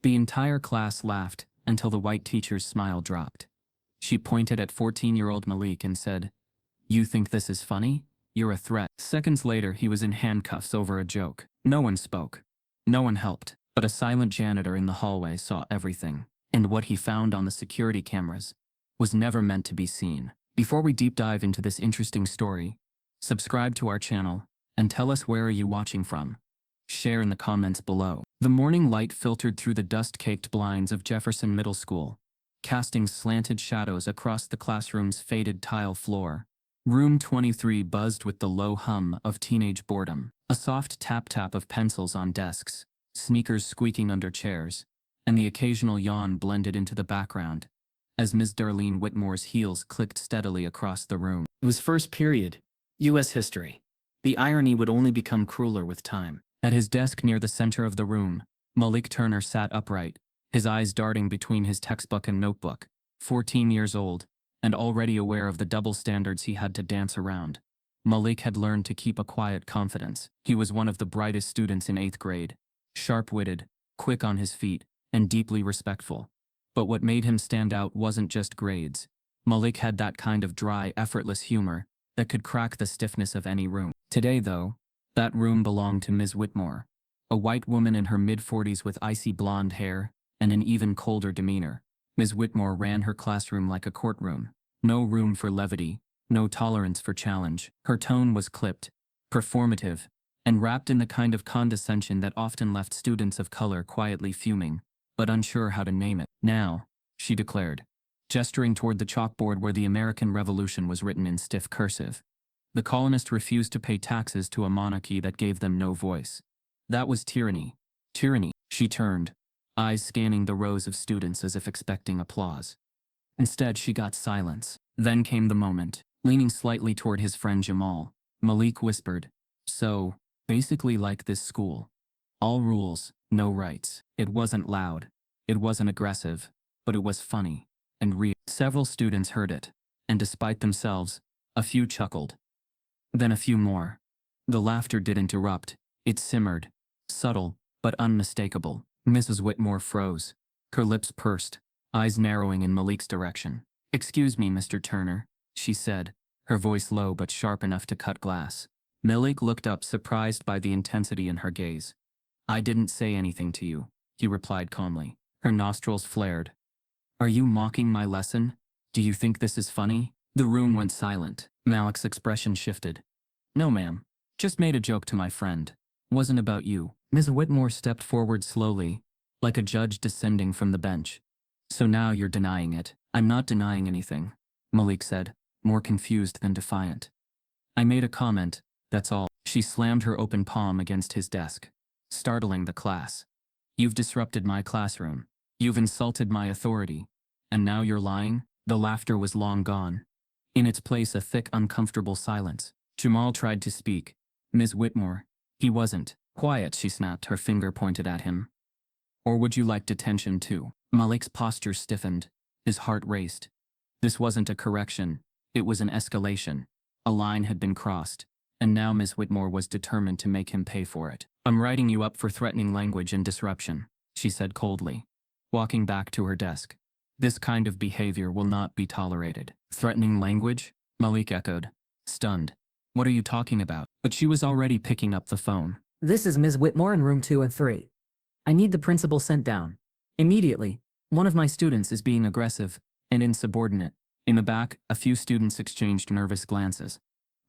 The entire class laughed until the white teacher's smile dropped. She pointed at 14-year-old Malik and said, "You think this is funny? You're a threat." Seconds later, he was in handcuffs over a joke. No one spoke. No one helped. But a silent janitor in the hallway saw everything. And what he found on the security cameras was never meant to be seen. Before we deep dive into this interesting story, subscribe to our channel and tell us where are you watching from. Share in the comments below. The morning light filtered through the dust-caked blinds of Jefferson Middle School, casting slanted shadows across the classroom's faded tile floor. Room 23 buzzed with the low hum of teenage boredom. A soft tap-tap of pencils on desks, sneakers squeaking under chairs, and the occasional yawn blended into the background as Ms. Darlene Whitmore's heels clicked steadily across the room. It was first period, U.S. history. The irony would only become crueler with time. At his desk near the center of the room, Malik Turner sat upright, his eyes darting between his textbook and notebook. 14 years old, and already aware of the double standards he had to dance around, Malik had learned to keep a quiet confidence. He was one of the brightest students in 8th grade, sharp-witted, quick on his feet, and deeply respectful. But what made him stand out wasn't just grades. Malik had that kind of dry, effortless humor that could crack the stiffness of any room. Today, though, that room belonged to Ms. Whitmore, a white woman in her mid-40s with icy blonde hair and an even colder demeanor. Ms. Whitmore ran her classroom like a courtroom. No room for levity, no tolerance for challenge. Her tone was clipped, performative, and wrapped in the kind of condescension that often left students of color quietly fuming, but unsure how to name it. "Now," she declared, gesturing toward the chalkboard where the American Revolution was written in stiff cursive. The colonists refused to pay taxes to a monarchy that gave them no voice. That was tyranny. Tyranny. She turned, eyes scanning the rows of students as if expecting applause. Instead, she got silence. Then came the moment. Leaning slightly toward his friend Jamal, Malik whispered, "So, basically like this school. All rules, no rights." It wasn't loud. It wasn't aggressive. But it was funny and real. Several students heard it, and despite themselves, a few chuckled. Then a few more. The laughter didn't erupt. It simmered, subtle, but unmistakable. Mrs. Whitmore froze, her lips pursed, eyes narrowing in Malik's direction. "Excuse me, Mr. Turner," she said, her voice low but sharp enough to cut glass. Malik looked up, surprised by the intensity in her gaze. "I didn't say anything to you," he replied calmly. Her nostrils flared. "Are you mocking my lesson? Do you think this is funny?" The room went silent. Malik's expression shifted. "No, ma'am. Just made a joke to my friend. Wasn't about you." Ms. Whitmore stepped forward slowly, like a judge descending from the bench. "So now you're denying it." "I'm not denying anything," Malik said, more confused than defiant. "I made a comment, that's all." She slammed her open palm against his desk, startling the class. "You've disrupted my classroom. You've insulted my authority. And now you're lying?" The laughter was long gone. In its place, a thick, uncomfortable silence. Jamal tried to speak. "Ms. Whitmore." "He wasn't." "Quiet," she snapped, her finger pointed at him. "Or would you like detention too?" Malik's posture stiffened. His heart raced. This wasn't a correction. It was an escalation. A line had been crossed, and now Ms. Whitmore was determined to make him pay for it. "I'm writing you up for threatening language and disruption," she said coldly, walking back to her desk. "This kind of behavior will not be tolerated." "Threatening language?" Malik echoed, stunned. "What are you talking about?" But she was already picking up the phone. "This is Ms. Whitmore in room 2 and 3. I need the principal sent down. Immediately. One of my students is being aggressive and insubordinate." In the back, a few students exchanged nervous glances.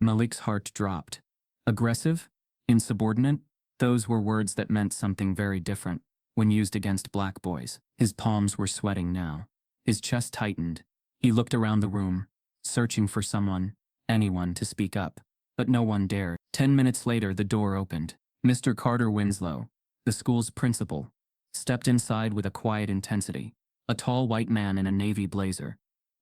Malik's heart dropped. Aggressive? Insubordinate? Those were words that meant something very different when used against black boys. His palms were sweating now. His chest tightened. He looked around the room, searching for someone, anyone, to speak up. But no one dared. 10 minutes later, the door opened. Mr. Carter Winslow, the school's principal, stepped inside with a quiet intensity. A tall white man in a navy blazer.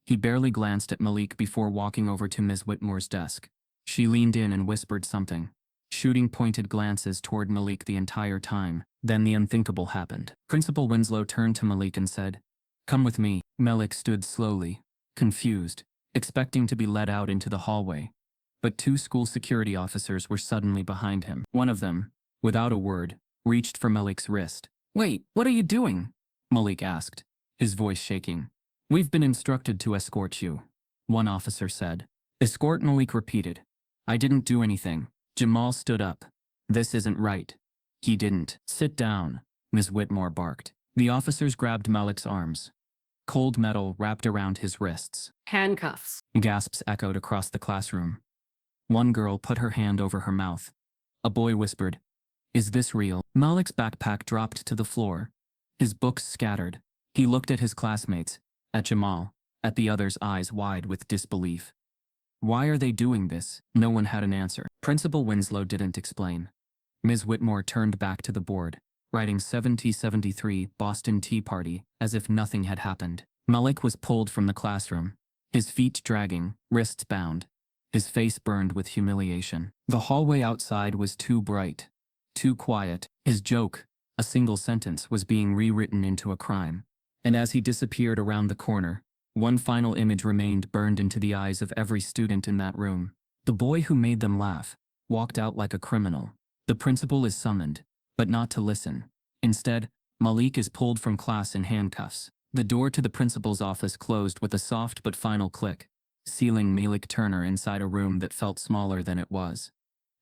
He barely glanced at Malik before walking over to Ms. Whitmore's desk. She leaned in and whispered something, shooting pointed glances toward Malik the entire time. Then the unthinkable happened. Principal Winslow turned to Malik and said, "Come with me." Malik stood slowly, confused, expecting to be led out into the hallway. But 2 school security officers were suddenly behind him. One of them, without a word, reached for Malik's wrist. "Wait, what are you doing?" Malik asked, his voice shaking. We've been instructed to escort you, one officer said. Escort, Malik repeated. I didn't do anything. Jamal stood up. This isn't right. He didn't. Sit down, Ms. Whitmore barked. The officers grabbed Malik's arms. Cold metal wrapped around his wrists. Handcuffs. Gasps echoed across the classroom. One girl put her hand over her mouth. A boy whispered, "Is this real?" Malik's backpack dropped to the floor. His books scattered. He looked at his classmates, at Jamal, at the others' eyes wide with disbelief. Why are they doing this? No one had an answer. Principal Winslow didn't explain. Ms. Whitmore turned back to the board, writing 7073 Boston Tea Party as if nothing had happened. Malik was pulled from the classroom, his feet dragging, wrists bound, his face burned with humiliation. The hallway outside was too bright, too quiet. His joke, a single sentence, was being rewritten into a crime. And as he disappeared around the corner, one final image remained burned into the eyes of every student in that room. The boy who made them laugh walked out like a criminal. The principal is summoned, but not to listen. Instead, Malik is pulled from class in handcuffs. The door to the principal's office closed with a soft but final click, sealing Malik Turner inside a room that felt smaller than it was.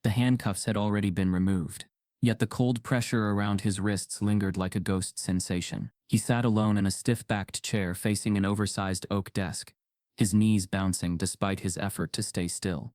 The handcuffs had already been removed, yet the cold pressure around his wrists lingered like a ghost sensation. He sat alone in a stiff-backed chair facing an oversized oak desk, his knees bouncing despite his effort to stay still.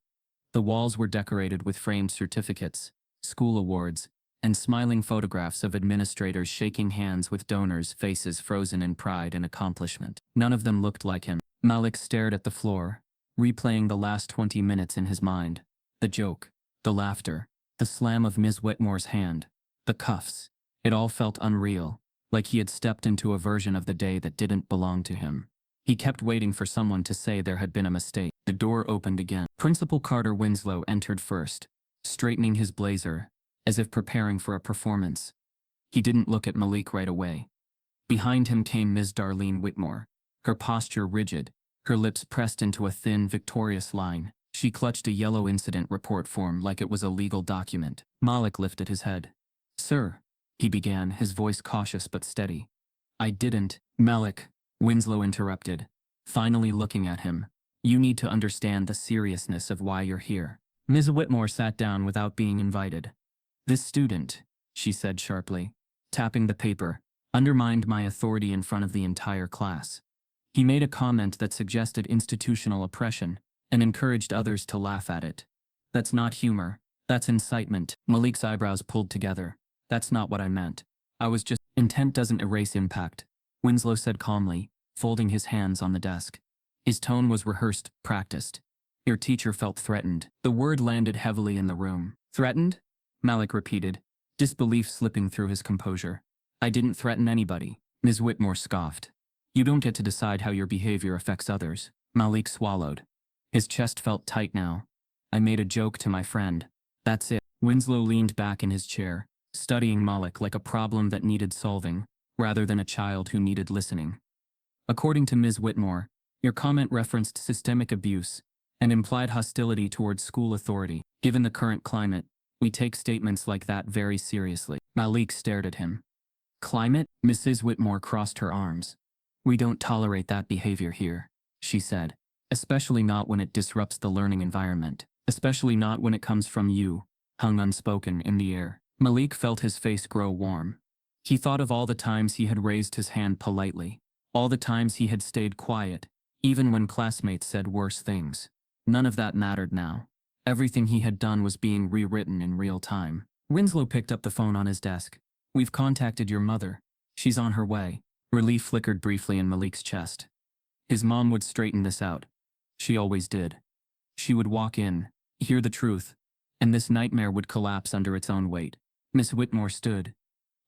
The walls were decorated with framed certificates, school awards, and smiling photographs of administrators shaking hands with donors' faces frozen in pride and accomplishment. None of them looked like him. Malik stared at the floor, replaying the last 20 minutes in his mind. The joke, the laughter, the slam of Ms. Whitmore's hand, the cuffs. It all felt unreal, like he had stepped into a version of the day that didn't belong to him. He kept waiting for someone to say there had been a mistake. The door opened again. Principal Carter Winslow entered first, straightening his blazer, as if preparing for a performance. He didn't look at Malik right away. Behind him came Ms. Darlene Whitmore, her posture rigid, her lips pressed into a thin, victorious line. She clutched a yellow incident report form like it was a legal document. Malik lifted his head. "Sir," he began, his voice cautious but steady. "I didn't." "Malik," Winslow interrupted, finally looking at him. "You need to understand the seriousness of why you're here." Ms. Whitmore sat down without being invited. "This student," she said sharply, tapping the paper, "undermined my authority in front of the entire class. He made a comment that suggested institutional oppression and encouraged others to laugh at it. That's not humor. That's incitement." Malik's eyebrows pulled together. "That's not what I meant. I was just—" "Intent doesn't erase impact," Winslow said calmly, folding his hands on the desk. His tone was rehearsed, practiced. "Your teacher felt threatened." The word landed heavily in the room. "Threatened?" Malik repeated, disbelief slipping through his composure. "I didn't threaten anybody." Ms. Whitmore scoffed. "You don't get to decide how your behavior affects others." Malik swallowed. His chest felt tight now. "I made a joke to my friend. That's it." Winslow leaned back in his chair, studying Malik like a problem that needed solving, rather than a child who needed listening. "According to Ms. Whitmore, your comment referenced systemic abuse and implied hostility towards school authority. Given the current climate, we take statements like that very seriously." Malik stared at him. "Climate?" Mrs. Whitmore crossed her arms. "We don't tolerate that behavior here," she said. "Especially not when it disrupts the learning environment. Especially not when it comes from you," hung unspoken in the air. Malik felt his face grow warm. He thought of all the times he had raised his hand politely, all the times he had stayed quiet, even when classmates said worse things. None of that mattered now. Everything he had done was being rewritten in real time. Winslow picked up the phone on his desk. "We've contacted your mother. She's on her way." Relief flickered briefly in Malik's chest. His mom would straighten this out. She always did. She would walk in, hear the truth, and this nightmare would collapse under its own weight. Miss Whitmore stood.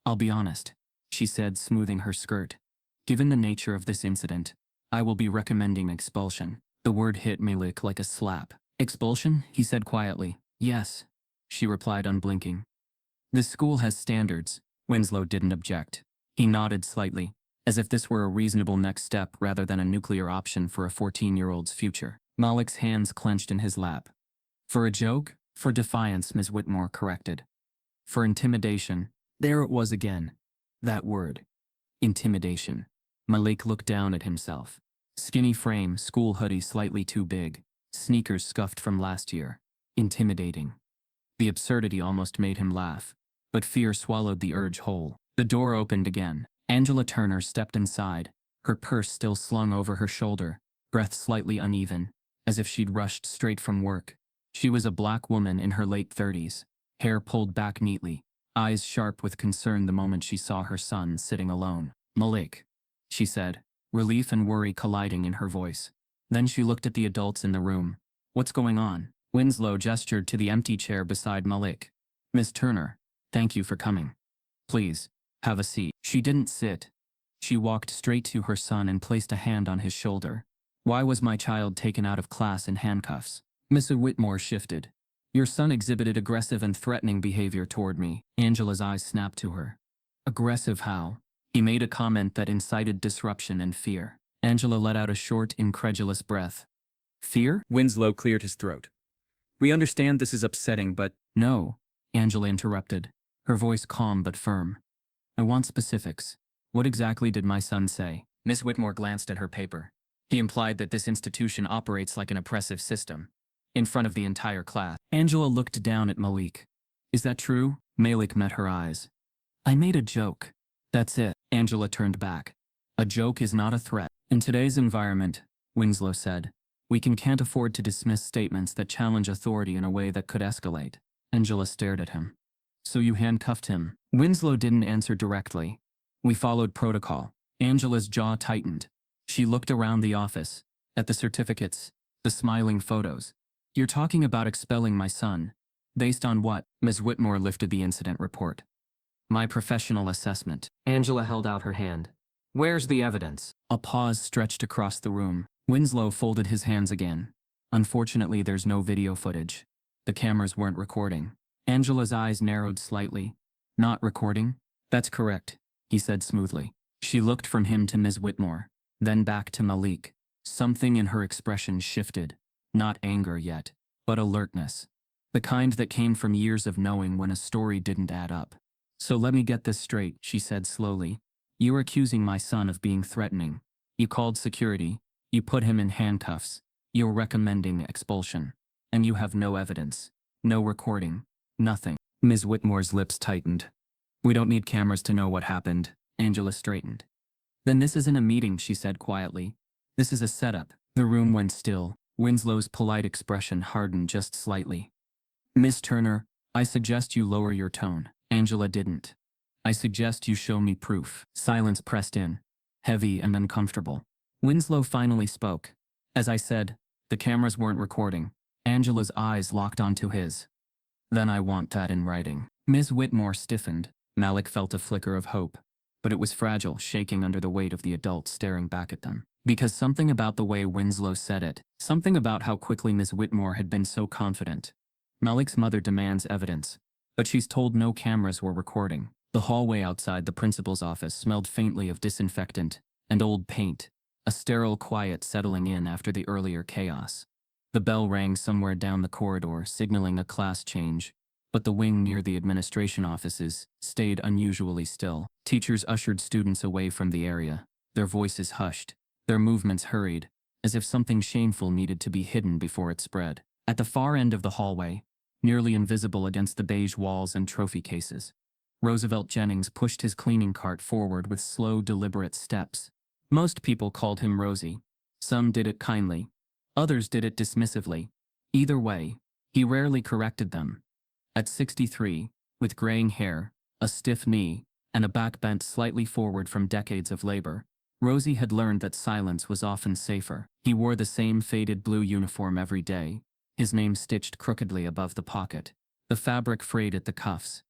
"I'll be honest," she said, smoothing her skirt. "Given the nature of this incident, I will be recommending expulsion." The word hit Malik like a slap. "Expulsion?" he said quietly. "Yes," she replied, unblinking. "This school has standards." Winslow didn't object. He nodded slightly, as if this were a reasonable next step rather than a nuclear option for a 14-year-old's future. Malik's hands clenched in his lap. "For a joke?" "For defiance," Ms. Whitmore corrected. "For intimidation." There it was again. That word. Intimidation. Malik looked down at himself. Skinny frame, school hoodie slightly too big, sneakers scuffed from last year. Intimidating. The absurdity almost made him laugh, but fear swallowed the urge whole. The door opened again. Angela Turner stepped inside, her purse still slung over her shoulder, breath slightly uneven, as if she'd rushed straight from work. She was a black woman in her late 30s, hair pulled back neatly, eyes sharp with concern the moment she saw her son sitting alone. "Malik," she said, relief and worry colliding in her voice. Then she looked at the adults in the room. "What's going on?" Winslow gestured to the empty chair beside Malik. "Miss Turner, thank you for coming. Please, have a seat." She didn't sit. She walked straight to her son and placed a hand on his shoulder. "Why was my child taken out of class in handcuffs?" Miss Whitmore shifted. "Your son exhibited aggressive and threatening behavior toward me." Angela's eyes snapped to her. "Aggressive how?" "He made a comment that incited disruption and fear." Angela let out a short, incredulous breath. "Fear?" Winslow cleared his throat. "We understand this is upsetting, but—" "No," Angela interrupted, her voice calm but firm. "I want specifics. What exactly did my son say?" Miss Whitmore glanced at her paper. "He implied that this institution operates like an oppressive system, in front of the entire class." Angela looked down at Malik. "Is that true?" Malik met her eyes. "I made a joke. That's it." Angela turned back. "A joke is not a threat. In today's environment," Winslow said, "we can't afford to dismiss statements that challenge authority in a way that could escalate." Angela stared at him. "So you handcuffed him?" Winslow didn't answer directly. "We followed protocol." Angela's jaw tightened. She looked around the office, at the certificates, the smiling photos. "You're talking about expelling my son. Based on what?" Ms. Whitmore lifted the incident report. "My professional assessment." Angela held out her hand. "Where's the evidence?" A pause stretched across the room. Winslow folded his hands again. "Unfortunately, there's no video footage. The cameras weren't recording." Angela's eyes narrowed slightly. "Not recording?" "That's correct," he said smoothly. She looked from him to Ms. Whitmore, then back to Malik. Something in her expression shifted. Not anger yet, but alertness. The kind that came from years of knowing when a story didn't add up. "So let me get this straight," she said slowly. "You're accusing my son of being threatening. You called security. You put him in handcuffs. You're recommending expulsion. And you have no evidence. No recording. Nothing." Ms. Whitmore's lips tightened. "We don't need cameras to know what happened." Angela straightened. "Then this isn't a meeting," she said quietly. "This is a setup." The room went still. Winslow's polite expression hardened just slightly. "Miss Turner, I suggest you lower your tone." Angela didn't. "I suggest you show me proof." Silence pressed in, heavy and uncomfortable. Winslow finally spoke. "As I said, the cameras weren't recording." Angela's eyes locked onto his. "Then I want that in writing." Ms. Whitmore stiffened. Malik felt a flicker of hope, but it was fragile, shaking under the weight of the adults staring back at them. Because something about the way Winslow said it, something about how quickly Ms. Whitmore had been so confident. Malik's mother demands evidence, but she's told no cameras were recording. The hallway outside the principal's office smelled faintly of disinfectant and old paint, a sterile quiet settling in after the earlier chaos. The bell rang somewhere down the corridor, signaling a class change, but the wing near the administration offices stayed unusually still. Teachers ushered students away from the area, their voices hushed, their movements hurried, as if something shameful needed to be hidden before it spread. At the far end of the hallway, nearly invisible against the beige walls and trophy cases, Roosevelt Jennings pushed his cleaning cart forward with slow, deliberate steps. Most people called him Rosie. Some did it kindly. Others did it dismissively. Either way, he rarely corrected them. At 63, with graying hair, a stiff knee, and a back bent slightly forward from decades of labor, Rosie had learned that silence was often safer. He wore the same faded blue uniform every day, his name stitched crookedly above the pocket, the fabric frayed at the cuffs.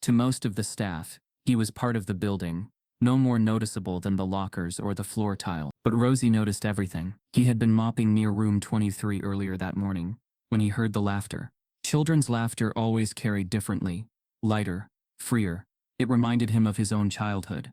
To most of the staff, he was part of the building, no more noticeable than the lockers or the floor tile. But Rosie noticed everything. He had been mopping near room 23 earlier that morning, when he heard the laughter. Children's laughter always carried differently, lighter, freer. It reminded him of his own childhood,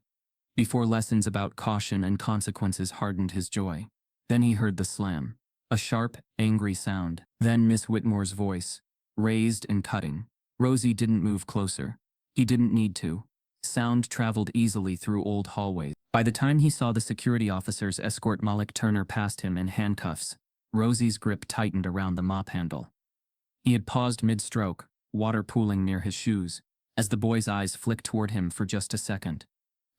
before lessons about caution and consequences hardened his joy. Then he heard the slam. A sharp, angry sound. Then Miss Whitmore's voice, raised and cutting. Rosie didn't move closer. He didn't need to. Sound traveled easily through old hallways. By the time he saw the security officers escort Malik Turner past him in handcuffs, Rosie's grip tightened around the mop handle. He had paused mid-stroke, water pooling near his shoes, as the boy's eyes flicked toward him for just a second.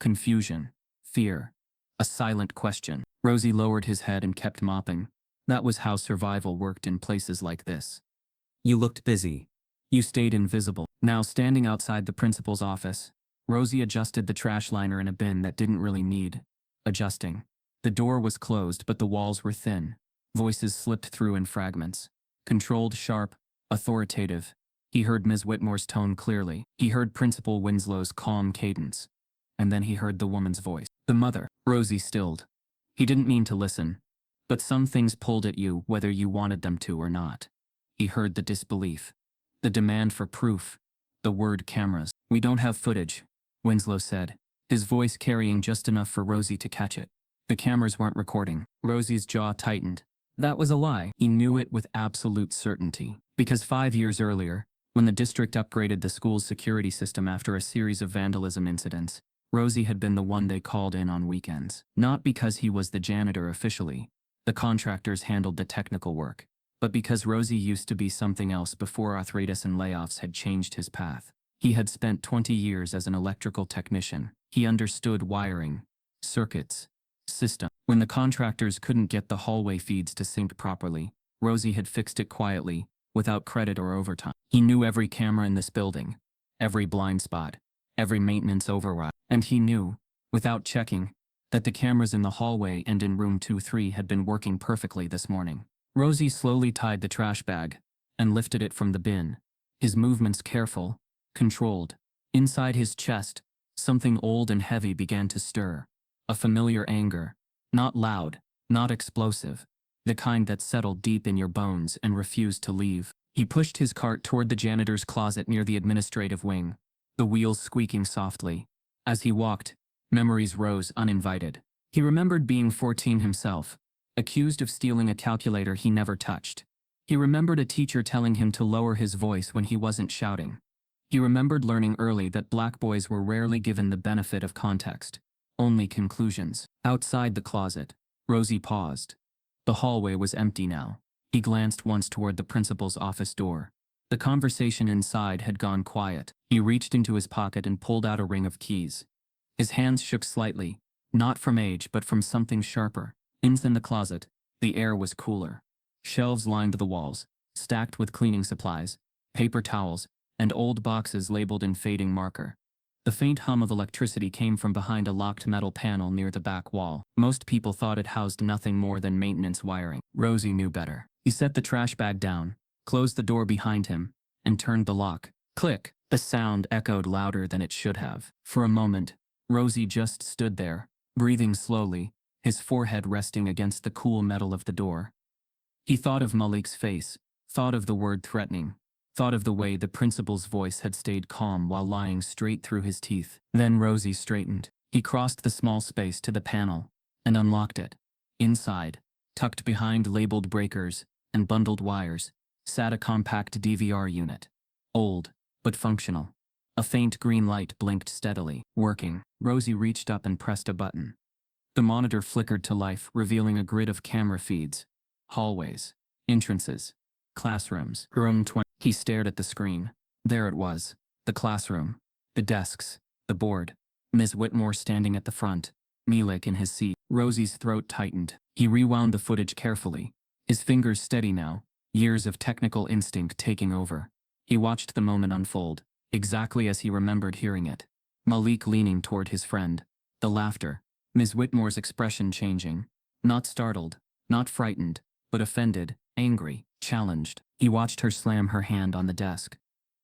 Confusion, fear, a silent question. Rosie lowered his head and kept mopping. That was how survival worked in places like this. You looked busy. You stayed invisible. Now standing outside the principal's office, Rosie adjusted the trash liner in a bin that didn't really need adjusting. The door was closed, but the walls were thin. Voices slipped through in fragments. Controlled, sharp, authoritative. He heard Ms. Whitmore's tone clearly. He heard Principal Winslow's calm cadence. And then he heard the woman's voice. The mother. Rosie stilled. He didn't mean to listen. But some things pulled at you whether you wanted them to or not. He heard the disbelief. The demand for proof. The word cameras. We don't have footage, Winslow said, his voice carrying just enough for Rosie to catch it. The cameras weren't recording. Rosie's jaw tightened. That was a lie. He knew it with absolute certainty. Because 5 years earlier, when the district upgraded the school's security system after a series of vandalism incidents, Rosie had been the one they called in on weekends. Not because he was the janitor officially. The contractors handled the technical work. But because Rosie used to be something else before arthritis and layoffs had changed his path. He had spent 20 years as an electrical technician. He understood wiring, circuits, system. When the contractors couldn't get the hallway feeds to sync properly, Rosie had fixed it quietly, without credit or overtime. He knew every camera in this building, every blind spot, every maintenance override. And he knew, without checking, that the cameras in the hallway and in room 2-3 had been working perfectly this morning. Rosie slowly tied the trash bag and lifted it from the bin, his movements careful, controlled. Inside his chest, something old and heavy began to stir. A familiar anger. Not loud, not explosive. The kind that settled deep in your bones and refused to leave. He pushed his cart toward the janitor's closet near the administrative wing, the wheels squeaking softly. As he walked, memories rose uninvited. He remembered being 14 himself, accused of stealing a calculator he never touched. He remembered a teacher telling him to lower his voice when he wasn't shouting. He remembered learning early that black boys were rarely given the benefit of context, only conclusions. Outside the closet, Rosie paused. The hallway was empty now. He glanced once toward the principal's office door. The conversation inside had gone quiet. He reached into his pocket and pulled out a ring of keys. His hands shook slightly, not from age but from something sharper. In the closet, the air was cooler. Shelves lined the walls, stacked with cleaning supplies, paper towels, and old boxes labeled in fading marker. The faint hum of electricity came from behind a locked metal panel near the back wall. Most people thought it housed nothing more than maintenance wiring. Rosie knew better. He set the trash bag down, closed the door behind him, and turned the lock. Click! The sound echoed louder than it should have. For a moment, Rosie just stood there, breathing slowly, his forehead resting against the cool metal of the door. He thought of Malik's face, thought of the word threatening, thought of the way the principal's voice had stayed calm while lying straight through his teeth. Then Rosie straightened. He crossed the small space to the panel and unlocked it. Inside, tucked behind labeled breakers and bundled wires, sat a compact DVR unit. Old, but functional. A faint green light blinked steadily. Working. Rosie reached up and pressed a button. The monitor flickered to life, revealing a grid of camera feeds. Hallways. Entrances. Classrooms. Room 20. He stared at the screen. There it was. The classroom. The desks. The board. Ms. Whitmore standing at the front. Malik in his seat. Rosie's throat tightened. He rewound the footage carefully. His fingers steady now. Years of technical instinct taking over. He watched the moment unfold, exactly as he remembered hearing it. Malik leaning toward his friend. The laughter. Ms. Whitmore's expression changing. Not startled. Not frightened. But offended. Angry. Challenged. He watched her slam her hand on the desk.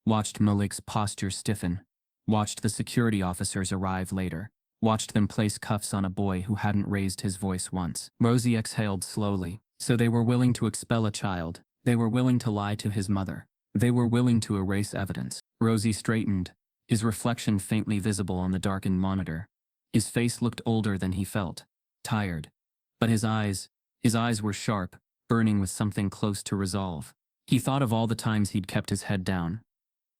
Watched Malik's posture stiffen. Watched the security officers arrive later. Watched them place cuffs on a boy who hadn't raised his voice once. Rosie exhaled slowly. So they were willing to expel a child. They were willing to lie to his mother. They were willing to erase evidence. Rosie straightened, his reflection faintly visible on the darkened monitor. His face looked older than he felt. Tired. But his eyes were sharp, burning with something close to resolve. He thought of all the times he'd kept his head down.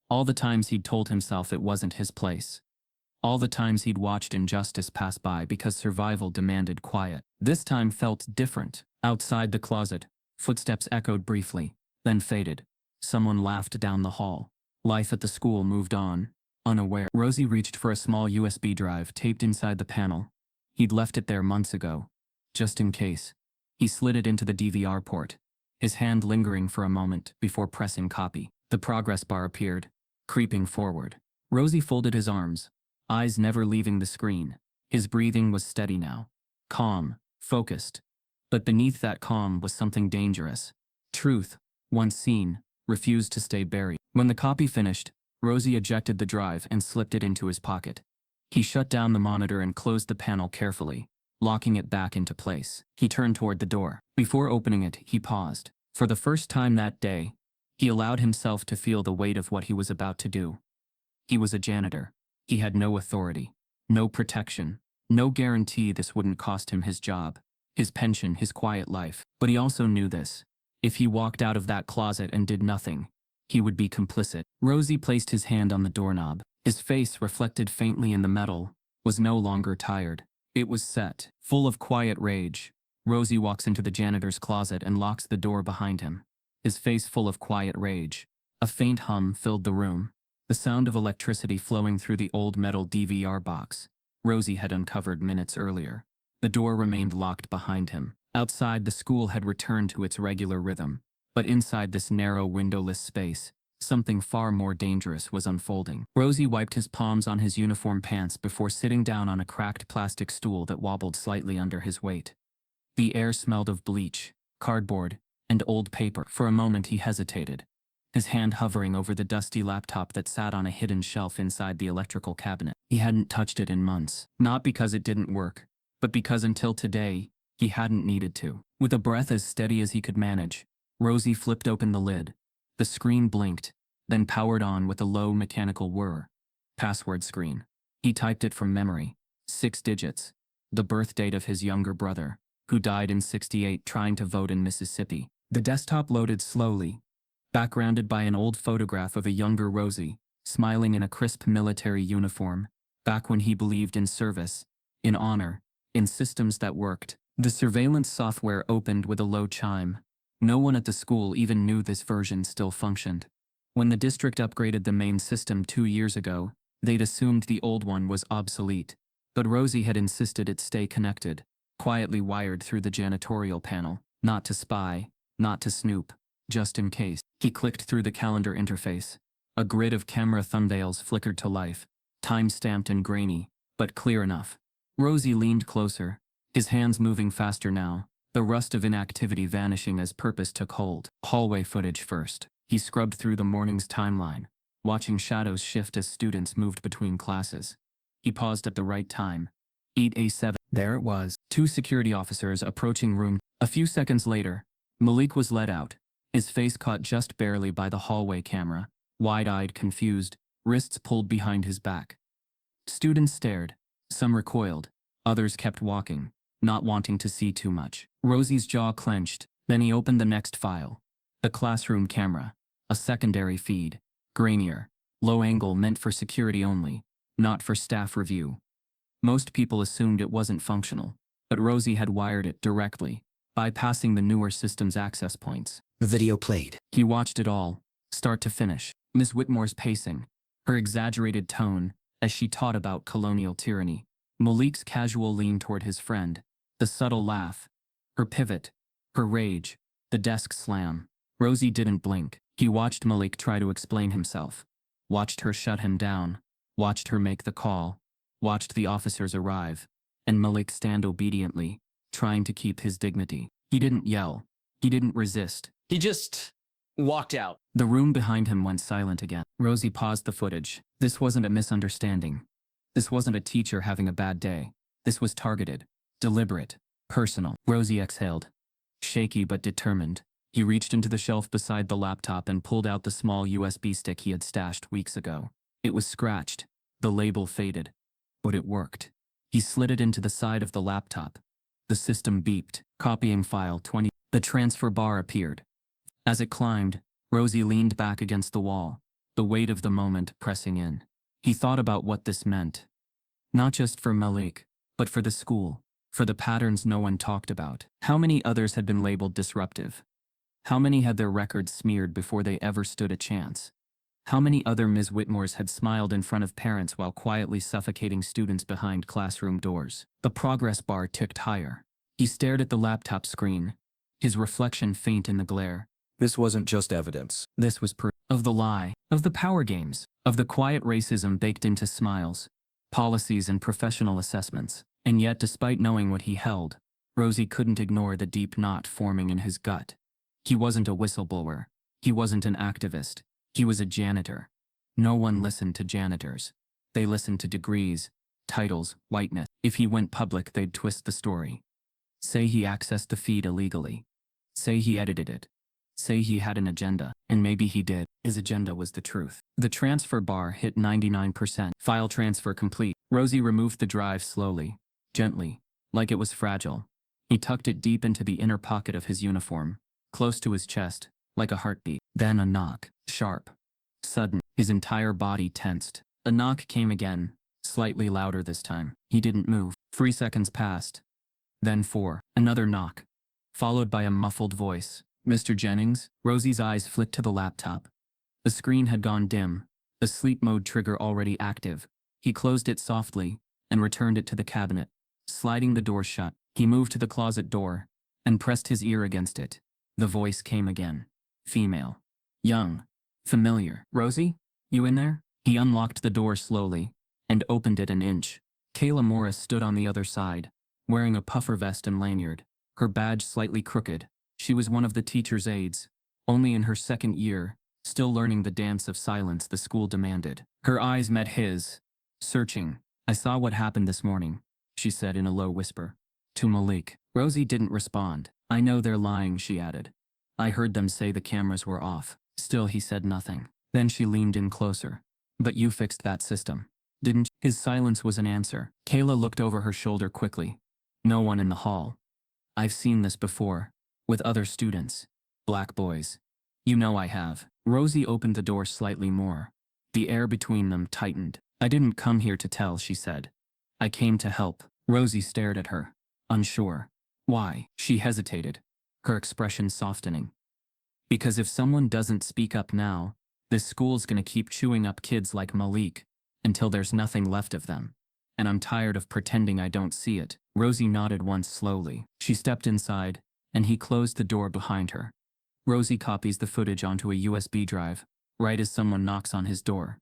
All the times he'd told himself it wasn't his place. All the times he'd watched injustice pass by because survival demanded quiet. This time felt different. Outside the closet, footsteps echoed briefly, then faded. Someone laughed down the hall. Life at the school moved on, unaware. Rosie reached for a small USB drive taped inside the panel. He'd left it there months ago, just in case. He slid it into the DVR port, his hand lingering for a moment before pressing copy. The progress bar appeared, creeping forward. Rosie folded his arms, eyes never leaving the screen. His breathing was steady now, calm, focused. But beneath that calm was something dangerous. Truth, once seen, refused to stay buried. When the copy finished, Rosie ejected the drive and slipped it into his pocket. He shut down the monitor and closed the panel carefully, locking it back into place. He turned toward the door. Before opening it, he paused. For the first time that day, he allowed himself to feel the weight of what he was about to do. He was a janitor. He had no authority, no protection, no guarantee this wouldn't cost him his job, his pension, his quiet life. But he also knew this. If he walked out of that closet and did nothing, he would be complicit. Rosie placed his hand on the doorknob. His face, reflected faintly in the metal, was no longer tired. It was set, full of quiet rage. Rosie walks into the janitor's closet and locks the door behind him, his face full of quiet rage. A faint hum filled the room, the sound of electricity flowing through the old metal DVR box Rosie had uncovered minutes earlier. The door remained locked behind him. Outside, the school had returned to its regular rhythm, but inside this narrow, windowless space, something far more dangerous was unfolding. Rosie wiped his palms on his uniform pants before sitting down on a cracked plastic stool that wobbled slightly under his weight. The air smelled of bleach, cardboard, and old paper. For a moment he hesitated, his hand hovering over the dusty laptop that sat on a hidden shelf inside the electrical cabinet. He hadn't touched it in months, not because it didn't work, but because until today, he hadn't needed to. With a breath as steady as he could manage, Rosie flipped open the lid. The screen blinked, then powered on with a low mechanical whir. Password screen. He typed it from memory. 6 digits. The birth date of his younger brother, who died in '68 trying to vote in Mississippi. The desktop loaded slowly, backgrounded by an old photograph of a younger Rosie, smiling in a crisp military uniform, back when he believed in service, in honor, in systems that worked. The surveillance software opened with a low chime. No one at the school even knew this version still functioned. When the district upgraded the main system 2 years ago, they'd assumed the old one was obsolete. But Rosie had insisted it stay connected, quietly wired through the janitorial panel, not to spy, not to snoop, just in case. He clicked through the calendar interface. A grid of camera thumbnails flickered to life, time-stamped and grainy, but clear enough. Rosie leaned closer, his hands moving faster now, the rust of inactivity vanishing as purpose took hold. Hallway footage first. He scrubbed through the morning's timeline, watching shadows shift as students moved between classes. He paused at the right time. 8:07. There it was. 2 security officers approaching room. A few seconds later, Malik was let out, his face caught just barely by the hallway camera, wide-eyed, confused, wrists pulled behind his back. Students stared. Some recoiled. Others kept walking, not wanting to see too much. Rosie's jaw clenched. Then he opened the next file. The classroom camera. A secondary feed. Grainier. Low angle, meant for security only, not for staff review. Most people assumed it wasn't functional, but Rosie had wired it directly, bypassing the newer system's access points. The video played. He watched it all, start to finish. Miss Whitmore's pacing, her exaggerated tone as she taught about colonial tyranny. Malik's casual lean toward his friend, the subtle laugh, her pivot, her rage, the desk slam. Rosie didn't blink. He watched Malik try to explain himself, watched her shut him down, watched her make the call, watched the officers arrive, and Malik stand obediently, trying to keep his dignity. He didn't yell. He didn't resist. He just walked out. The room behind him went silent again. Rosie paused the footage. This wasn't a misunderstanding. This wasn't a teacher having a bad day. This was targeted, deliberate, personal. Rosie exhaled. Shaky but determined, he reached into the shelf beside the laptop and pulled out the small USB stick he had stashed weeks ago. It was scratched, the label faded, but it worked. He slid it into the side of the laptop. The system beeped, copying file 20. The transfer bar appeared. As it climbed, Rosie leaned back against the wall, the weight of the moment pressing in. He thought about what this meant. Not just for Malik, but for the school, for the patterns no one talked about. How many others had been labeled disruptive? How many had their records smeared before they ever stood a chance? How many other Ms. Whitmores had smiled in front of parents while quietly suffocating students behind classroom doors? The progress bar ticked higher. He stared at the laptop screen, his reflection faint in the glare. This wasn't just evidence. This was proof of the lie, of the power games, of the quiet racism baked into smiles, policies and professional assessments. And yet, despite knowing what he held, Rosie couldn't ignore the deep knot forming in his gut. He wasn't a whistleblower. He wasn't an activist. He was a janitor. No one listened to janitors. They listened to degrees, titles, whiteness. If he went public, they'd twist the story. Say he accessed the feed illegally. Say he edited it. Say he had an agenda, and maybe he did. His agenda was the truth. The transfer bar hit 99%. File transfer complete. Rosie removed the drive slowly, gently, like it was fragile. He tucked it deep into the inner pocket of his uniform, close to his chest, like a heartbeat. Then a knock, sharp, sudden. His entire body tensed. A knock came again, slightly louder this time. He didn't move. 3 seconds passed. Then 4. Another knock, followed by a muffled voice. Mr. Jennings? Rosie's eyes flicked to the laptop. The screen had gone dim, the sleep mode trigger already active. He closed it softly and returned it to the cabinet. Sliding the door shut, he moved to the closet door and pressed his ear against it. The voice came again. Female. Young. Familiar. Rosie? You in there? He unlocked the door slowly and opened it an inch. Kayla Morris stood on the other side, wearing a puffer vest and lanyard, her badge slightly crooked. She was one of the teacher's aides, only in her second year, still learning the dance of silence the school demanded. Her eyes met his, searching. I saw what happened this morning, she said in a low whisper. To Malik. Rosie didn't respond. I know they're lying, she added. I heard them say the cameras were off. Still, he said nothing. Then she leaned in closer. But you fixed that system, didn't you? His silence was an answer. Kayla looked over her shoulder quickly. No one in the hall. I've seen this before. With other students. Black boys. You know I have. Rosie opened the door slightly more. The air between them tightened. I didn't come here to tell, she said. I came to help. Rosie stared at her, unsure. Why? She hesitated, her expression softening. Because if someone doesn't speak up now, this school's gonna keep chewing up kids like Malik until there's nothing left of them. And I'm tired of pretending I don't see it. Rosie nodded once slowly. She stepped inside, and he closed the door behind her. Rosie copies the footage onto a USB drive, right as someone knocks on his door.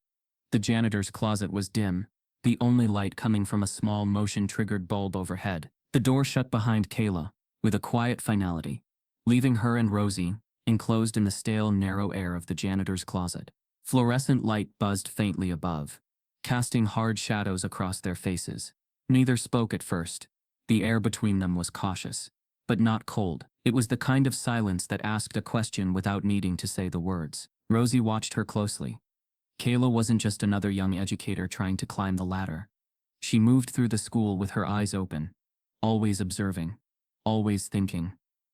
The janitor's closet was dim, the only light coming from a small motion-triggered bulb overhead. The door shut behind Kayla, with a quiet finality, leaving her and Rosie enclosed in the stale, narrow air of the janitor's closet. Fluorescent light buzzed faintly above, casting hard shadows across their faces. Neither spoke at first. The air between them was cautious, but not cold. It was the kind of silence that asked a question without needing to say the words. Rosie watched her closely. Kayla wasn't just another young educator trying to climb the ladder. She moved through the school with her eyes open, always observing, always thinking.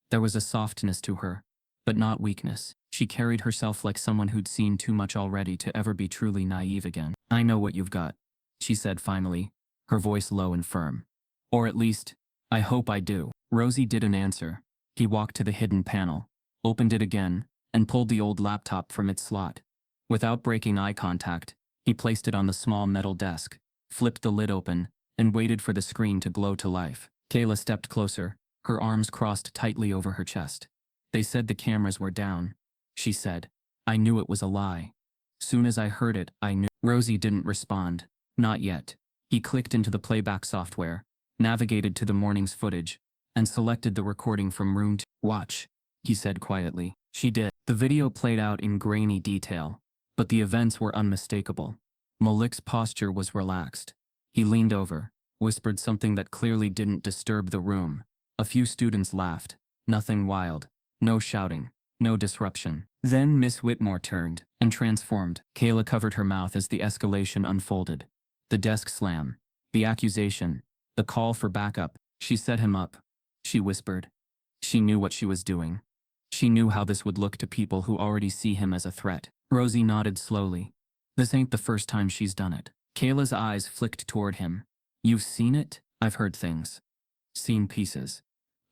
There was a softness to her, but not weakness. She carried herself like someone who'd seen too much already to ever be truly naive again. I know what you've got, she said finally, her voice low and firm. Or at least, I hope I do. Rosie didn't answer. He walked to the hidden panel, opened it again, and pulled the old laptop from its slot. Without breaking eye contact, he placed it on the small metal desk, flipped the lid open, and waited for the screen to glow to life. Kayla stepped closer, her arms crossed tightly over her chest. They said the cameras were down, she said. I knew it was a lie. Soon as I heard it, I knew. Rosie didn't respond. Not yet. He clicked into the playback software, navigated to the morning's footage, and selected the recording from room 2. Watch, he said quietly. She did. The video played out in grainy detail, but the events were unmistakable. Malik's posture was relaxed. He leaned over, whispered something that clearly didn't disturb the room. A few students laughed. Nothing wild. No shouting. No disruption. Then Miss Whitmore turned and transformed. Kayla covered her mouth as the escalation unfolded. The desk slam. The accusation. The call for backup. She set him up. She whispered. She knew what she was doing. She knew how this would look to people who already see him as a threat. Rosie nodded slowly. This ain't the first time she's done it. Kayla's eyes flicked toward him, You've seen it? I've heard things. Seen pieces.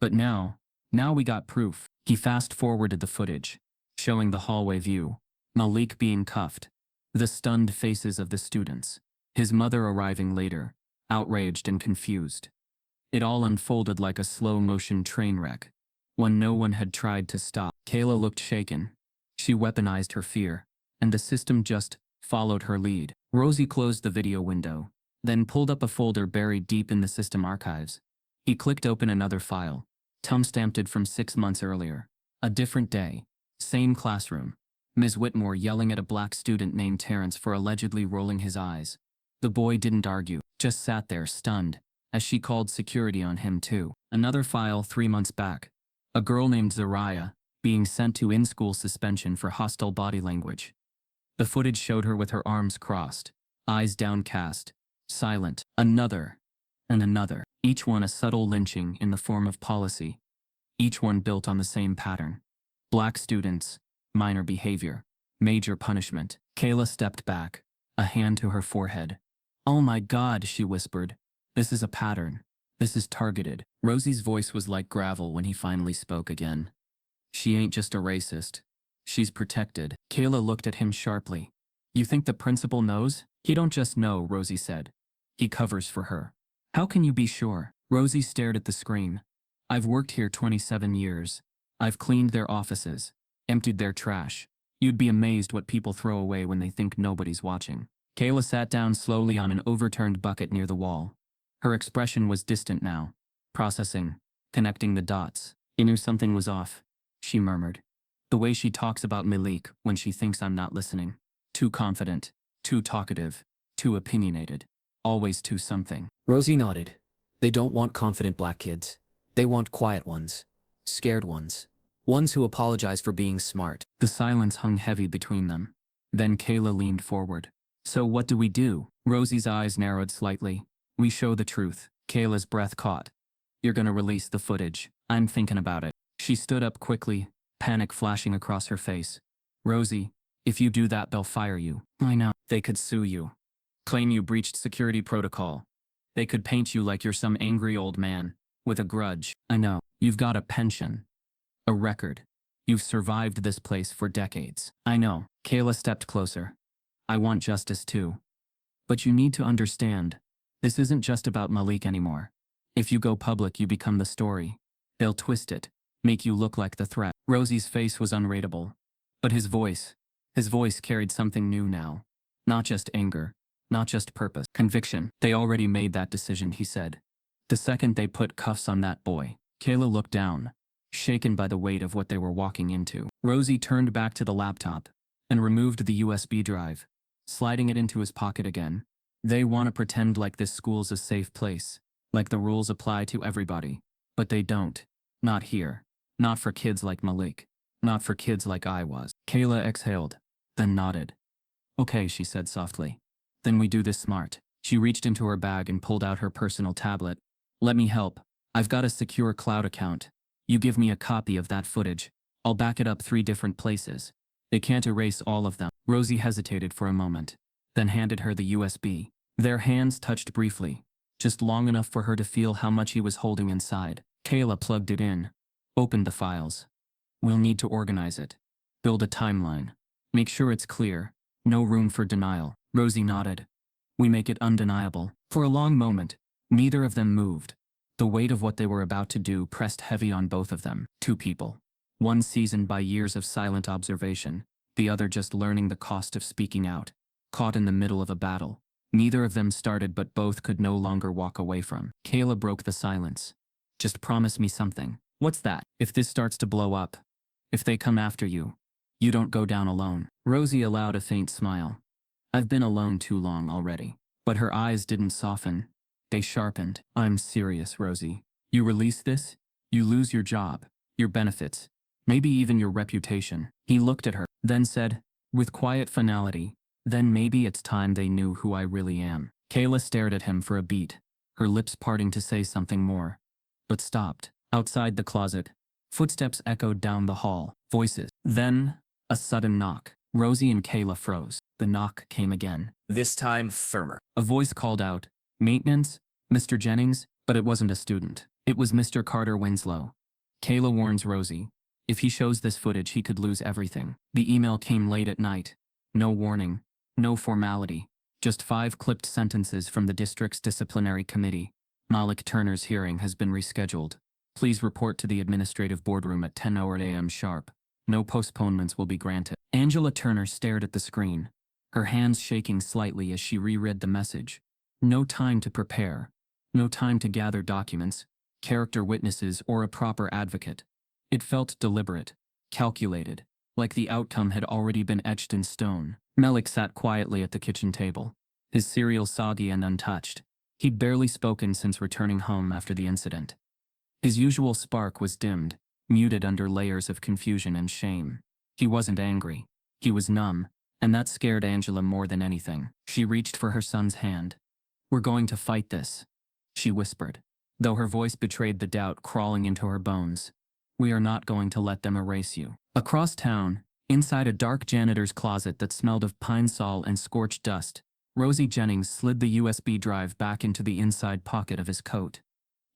But now we got proof. He fast-forwarded the footage, showing the hallway view, Malik being cuffed, the stunned faces of the students, his mother arriving later, outraged and confused. It all unfolded like a slow-motion train wreck, when no one had tried to stop. Kayla looked shaken. She weaponized her fear, and the system just followed her lead. Rosie closed the video window, then pulled up a folder buried deep in the system archives. He clicked open another file, timestamped it from 6 months earlier. A different day, same classroom. Ms. Whitmore yelling at a black student named Terrence for allegedly rolling his eyes. The boy didn't argue, just sat there stunned, as she called security on him too. Another file 3 months back. A girl named Zariah, being sent to in-school suspension for hostile body language. The footage showed her with her arms crossed, eyes downcast, silent. Another, and another. Each one a subtle lynching in the form of policy. Each one built on the same pattern. Black students, minor behavior, major punishment. Kayla stepped back, a hand to her forehead. "Oh my God," she whispered. "This is a pattern. This is targeted." Rosie's voice was like gravel when he finally spoke again. "She ain't just a racist. She's protected." Kayla looked at him sharply. "You think the principal knows?" "He don't just know," Rosie said. "He covers for her." "How can you be sure?" Rosie stared at the screen. "I've worked here 27 years. I've cleaned their offices, emptied their trash. You'd be amazed what people throw away when they think nobody's watching." Kayla sat down slowly on an overturned bucket near the wall. Her expression was distant now, processing, connecting the dots. "I knew something was off," she murmured. "The way she talks about Malik when she thinks I'm not listening. Too confident, too talkative, too opinionated. Always too something." Rosie nodded. "They don't want confident black kids. They want quiet ones. Scared ones. Ones who apologize for being smart." The silence hung heavy between them. Then Kayla leaned forward. "So what do we do?" Rosie's eyes narrowed slightly. "We show the truth." Kayla's breath caught. "You're gonna release the footage." "I'm thinking about it." She stood up quickly, panic flashing across her face. "Rosie, if you do that they'll fire you." "I know." "They could sue you. Claim you breached security protocol. They could paint you like you're some angry old man, with a grudge." "I know. You've got a pension. A record. You've survived this place for decades." "I know." Kayla stepped closer. "I want justice too. But you need to understand, this isn't just about Malik anymore. If you go public you become the story. They'll twist it, make you look like the threat." Rosie's face was unreadable. But his voice carried something new now. Not just anger, not just purpose. Conviction. "They already made that decision," he said. "The second they put cuffs on that boy." Kayla looked down, shaken by the weight of what they were walking into. Rosie turned back to the laptop and removed the USB drive, sliding it into his pocket again. "They want to pretend like this school's a safe place, like the rules apply to everybody. But they don't. Not here. Not for kids like Malik. Not for kids like I was." Kayla exhaled, then nodded. "Okay," she said softly. "Then we do this smart." She reached into her bag and pulled out her personal tablet. "Let me help. I've got a secure cloud account. You give me a copy of that footage. I'll back it up 3 different places. They can't erase all of them." Rosie hesitated for a moment, then handed her the USB. Their hands touched briefly, just long enough for her to feel how much he was holding inside. Kayla plugged it in, opened the files. "We'll need to organize it. Build a timeline. Make sure it's clear. No room for denial." Rosie nodded. "We make it undeniable." For a long moment, neither of them moved. The weight of what they were about to do pressed heavy on both of them. 2 people. One seasoned by years of silent observation, the other just learning the cost of speaking out. Caught in the middle of a battle. Neither of them started but both could no longer walk away from. Kayla broke the silence. "Just promise me something." "What's that?" "If this starts to blow up, if they come after you, you don't go down alone." Rosie allowed a faint smile. "I've been alone too long already." But her eyes didn't soften. They sharpened. "I'm serious, Rosie. You release this, you lose your job, your benefits, maybe even your reputation." He looked at her, then said, with quiet finality, "Then maybe it's time they knew who I really am." Kayla stared at him for a beat, her lips parting to say something more, but stopped. Outside the closet, footsteps echoed down the hall, voices. Then, a sudden knock. Rosie and Kayla froze. The knock came again. This time firmer. A voice called out, "Maintenance?" Mr. Jennings, but it wasn't a student. It was Mr. Carter Winslow. Kayla warns Rosie. If he shows this footage, he could lose everything. The email came late at night. No warning. No formality. Just 5 clipped sentences from the district's disciplinary committee. Malik Turner's hearing has been rescheduled. Please report to the administrative boardroom at 10 a.m. sharp. No postponements will be granted. Angela Turner stared at the screen, her hands shaking slightly as she reread the message. No time to prepare. No time to gather documents, character witnesses, or a proper advocate. It felt deliberate, calculated, like the outcome had already been etched in stone. Malik sat quietly at the kitchen table, his cereal soggy and untouched. He'd barely spoken since returning home after the incident. His usual spark was dimmed, muted under layers of confusion and shame. He wasn't angry. He was numb, and that scared Angela more than anything. She reached for her son's hand. "We're going to fight this," she whispered, though her voice betrayed the doubt crawling into her bones. "We are not going to let them erase you." Across town, inside a dark janitor's closet that smelled of pine sol and scorched dust, Rosie Jennings slid the USB drive back into the inside pocket of his coat.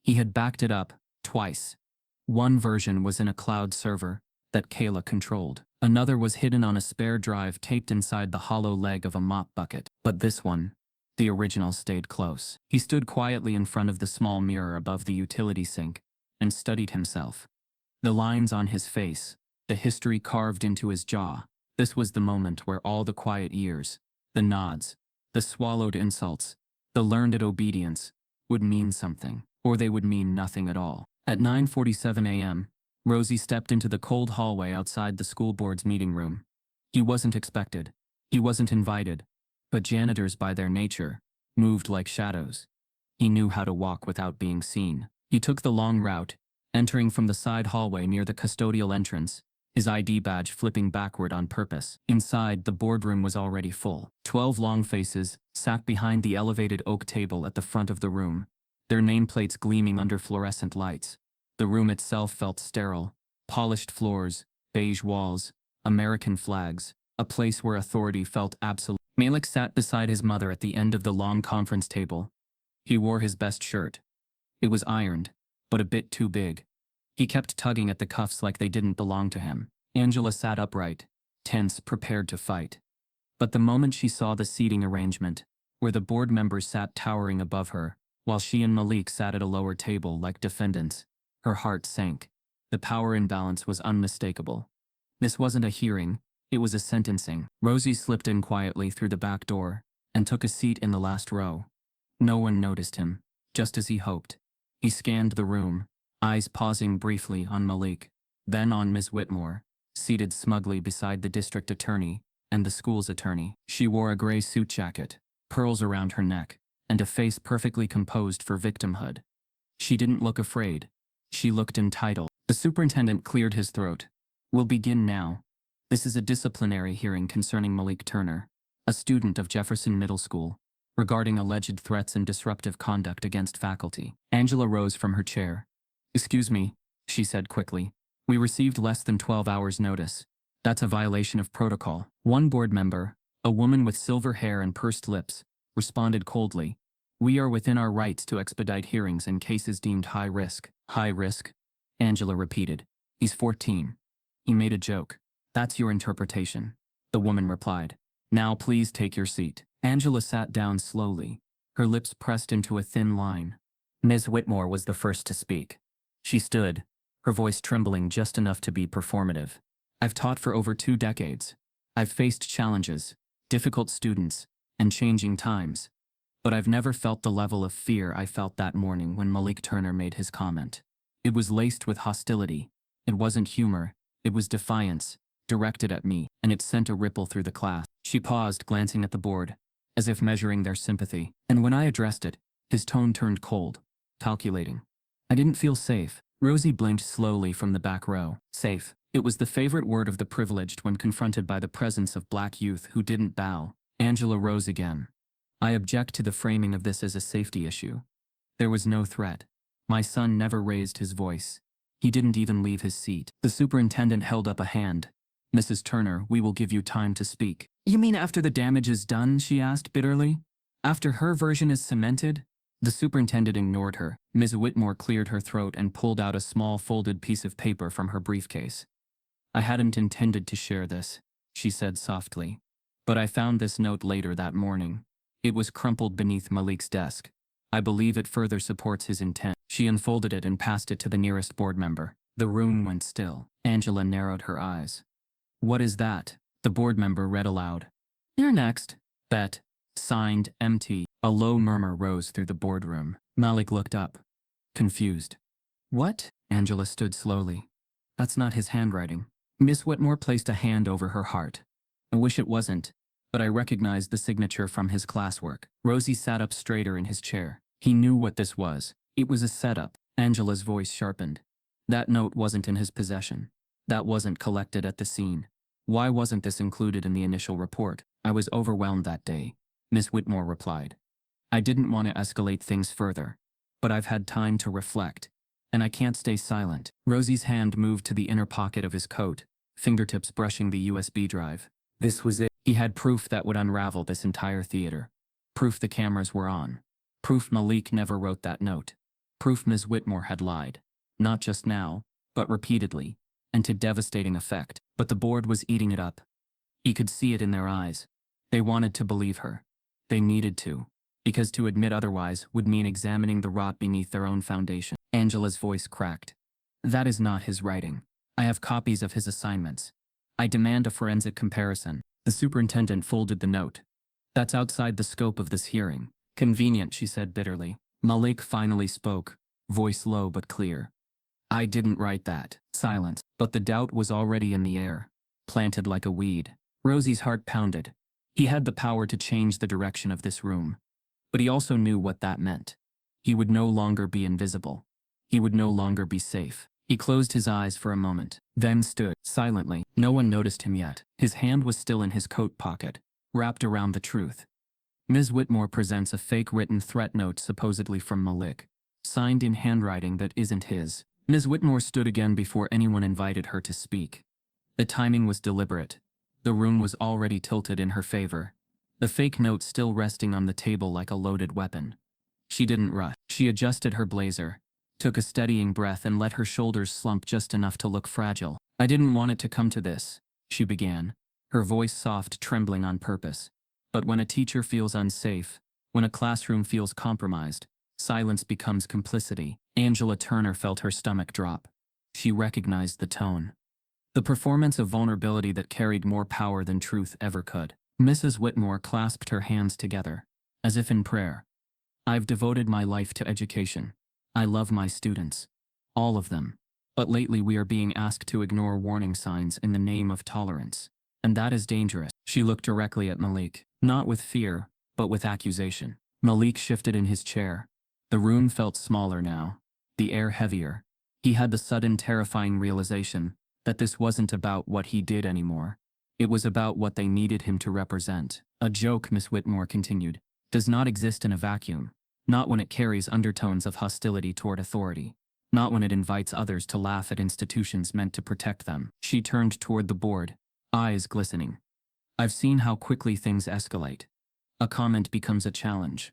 He had backed it up, twice. One version was in a cloud server that Kayla controlled. Another was hidden on a spare drive taped inside the hollow leg of a mop bucket. But this one, the original, stayed close. He stood quietly in front of the small mirror above the utility sink and studied himself. The lines on his face, the history carved into his jaw. This was the moment where all the quiet years, the nods, the swallowed insults, the learned obedience, would mean something, or they would mean nothing at all. At 9:47 a.m., Rosie stepped into the cold hallway outside the school board's meeting room. He wasn't expected. He wasn't invited. But janitors, by their nature, moved like shadows. He knew how to walk without being seen. He took the long route, entering from the side hallway near the custodial entrance, his ID badge flipping backward on purpose. Inside, the boardroom was already full. 12 long faces sat behind the elevated oak table at the front of the room, their nameplates gleaming under fluorescent lights. The room itself felt sterile. Polished floors, beige walls, American flags, a place where authority felt absolute. Malik sat beside his mother at the end of the long conference table. He wore his best shirt. It was ironed, but a bit too big. He kept tugging at the cuffs like they didn't belong to him. Angela sat upright, tense, prepared to fight. But the moment she saw the seating arrangement, where the board members sat towering above her, while she and Malik sat at a lower table like defendants, her heart sank. The power imbalance was unmistakable. This wasn't a hearing, it was a sentencing. Rosie slipped in quietly through the back door and took a seat in the last row. No one noticed him, just as he hoped. He scanned the room, eyes pausing briefly on Malik, then on Ms. Whitmore, seated smugly beside the district attorney and the school's attorney. She wore a gray suit jacket, pearls around her neck, and a face perfectly composed for victimhood. She didn't look afraid. She looked entitled. The superintendent cleared his throat. "We'll begin now. This is a disciplinary hearing concerning Malik Turner, a student of Jefferson Middle School, regarding alleged threats and disruptive conduct against faculty." Angela rose from her chair. "Excuse me," she said quickly. "We received less than 12 hours' notice. That's a violation of protocol." One board member, a woman with silver hair and pursed lips, responded coldly. "We are within our rights to expedite hearings in cases deemed high risk." "High risk?" Angela repeated. "He's 14. He made a joke." "That's your interpretation," the woman replied. "Now please take your seat." Angela sat down slowly, her lips pressed into a thin line. Ms. Whitmore was the first to speak. She stood, her voice trembling just enough to be performative. "I've taught for over 2 decades. I've faced challenges, difficult students, and changing times. But I've never felt the level of fear I felt that morning when Malik Turner made his comment. It was laced with hostility. It wasn't humor. It was defiance, directed at me, and it sent a ripple through the class." She paused, glancing at the board, as if measuring their sympathy. "And when I addressed it, his tone turned cold, calculating. I didn't feel safe." Rosie blinked slowly from the back row. Safe. It was the favorite word of the privileged when confronted by the presence of black youth who didn't bow. Angela rose again. "I object to the framing of this as a safety issue. There was no threat. My son never raised his voice. He didn't even leave his seat." The superintendent held up a hand. "Mrs. Turner, we will give you time to speak." "You mean after the damage is done?" she asked bitterly. "After her version is cemented?" The superintendent ignored her. Ms. Whitmore cleared her throat and pulled out a small folded piece of paper from her briefcase. I hadn't intended to share this, she said softly. But I found this note later that morning. It was crumpled beneath Malik's desk. I believe it further supports his intent. She unfolded it and passed it to the nearest board member. The room went still. Angela narrowed her eyes. What is that? The board member read aloud. You're next. Bet. Signed, MT. A low murmur rose through the boardroom. Malik looked up, confused. What? Angela stood slowly. That's not his handwriting. Miss Whitmore placed a hand over her heart. I wish it wasn't, but I recognized the signature from his classwork. Rosie sat up straighter in his chair. He knew what this was. It was a setup. Angela's voice sharpened. That note wasn't in his possession. That wasn't collected at the scene. Why wasn't this included in the initial report? I was overwhelmed that day, Miss Whitmore replied. I didn't want to escalate things further, but I've had time to reflect, and I can't stay silent. Rosie's hand moved to the inner pocket of his coat, fingertips brushing the USB drive. This was it. He had proof that would unravel this entire theater. Proof the cameras were on. Proof Malik never wrote that note. Proof Ms. Whitmore had lied. Not just now, but repeatedly, and to devastating effect. But the board was eating it up. He could see it in their eyes. They wanted to believe her. They needed to, because to admit otherwise would mean examining the rot beneath their own foundation. Angela's voice cracked. That is not his writing. I have copies of his assignments. I demand a forensic comparison. The superintendent folded the note. That's outside the scope of this hearing. Convenient, she said bitterly. Malik finally spoke, voice low but clear. I didn't write that. Silence. But the doubt was already in the air, planted like a weed. Rosie's heart pounded. He had the power to change the direction of this room. But he also knew what that meant. He would no longer be invisible. He would no longer be safe. He closed his eyes for a moment, then stood, silently. No one noticed him yet. His hand was still in his coat pocket, wrapped around the truth. Ms. Whitmore presents a fake written threat note supposedly from Malik, signed in handwriting that isn't his. Ms. Whitmore stood again before anyone invited her to speak. The timing was deliberate. The room was already tilted in her favor, the fake note still resting on the table like a loaded weapon. She didn't rush. She adjusted her blazer, took a steadying breath and let her shoulders slump just enough to look fragile. I didn't want it to come to this, she began, her voice soft, trembling on purpose. But when a teacher feels unsafe, when a classroom feels compromised, silence becomes complicity. Angela Turner felt her stomach drop. She recognized the tone. The performance of vulnerability that carried more power than truth ever could. Mrs. Whitmore clasped her hands together, as if in prayer. I've devoted my life to education. I love my students. All of them. But lately we are being asked to ignore warning signs in the name of tolerance. And that is dangerous. She looked directly at Malik, not with fear, but with accusation. Malik shifted in his chair. The room felt smaller now, the air heavier. He had the sudden terrifying realization that this wasn't about what he did anymore. It was about what they needed him to represent. A joke, Miss Whitmore continued, does not exist in a vacuum. Not when it carries undertones of hostility toward authority. Not when it invites others to laugh at institutions meant to protect them. She turned toward the board, eyes glistening. I've seen how quickly things escalate. A comment becomes a challenge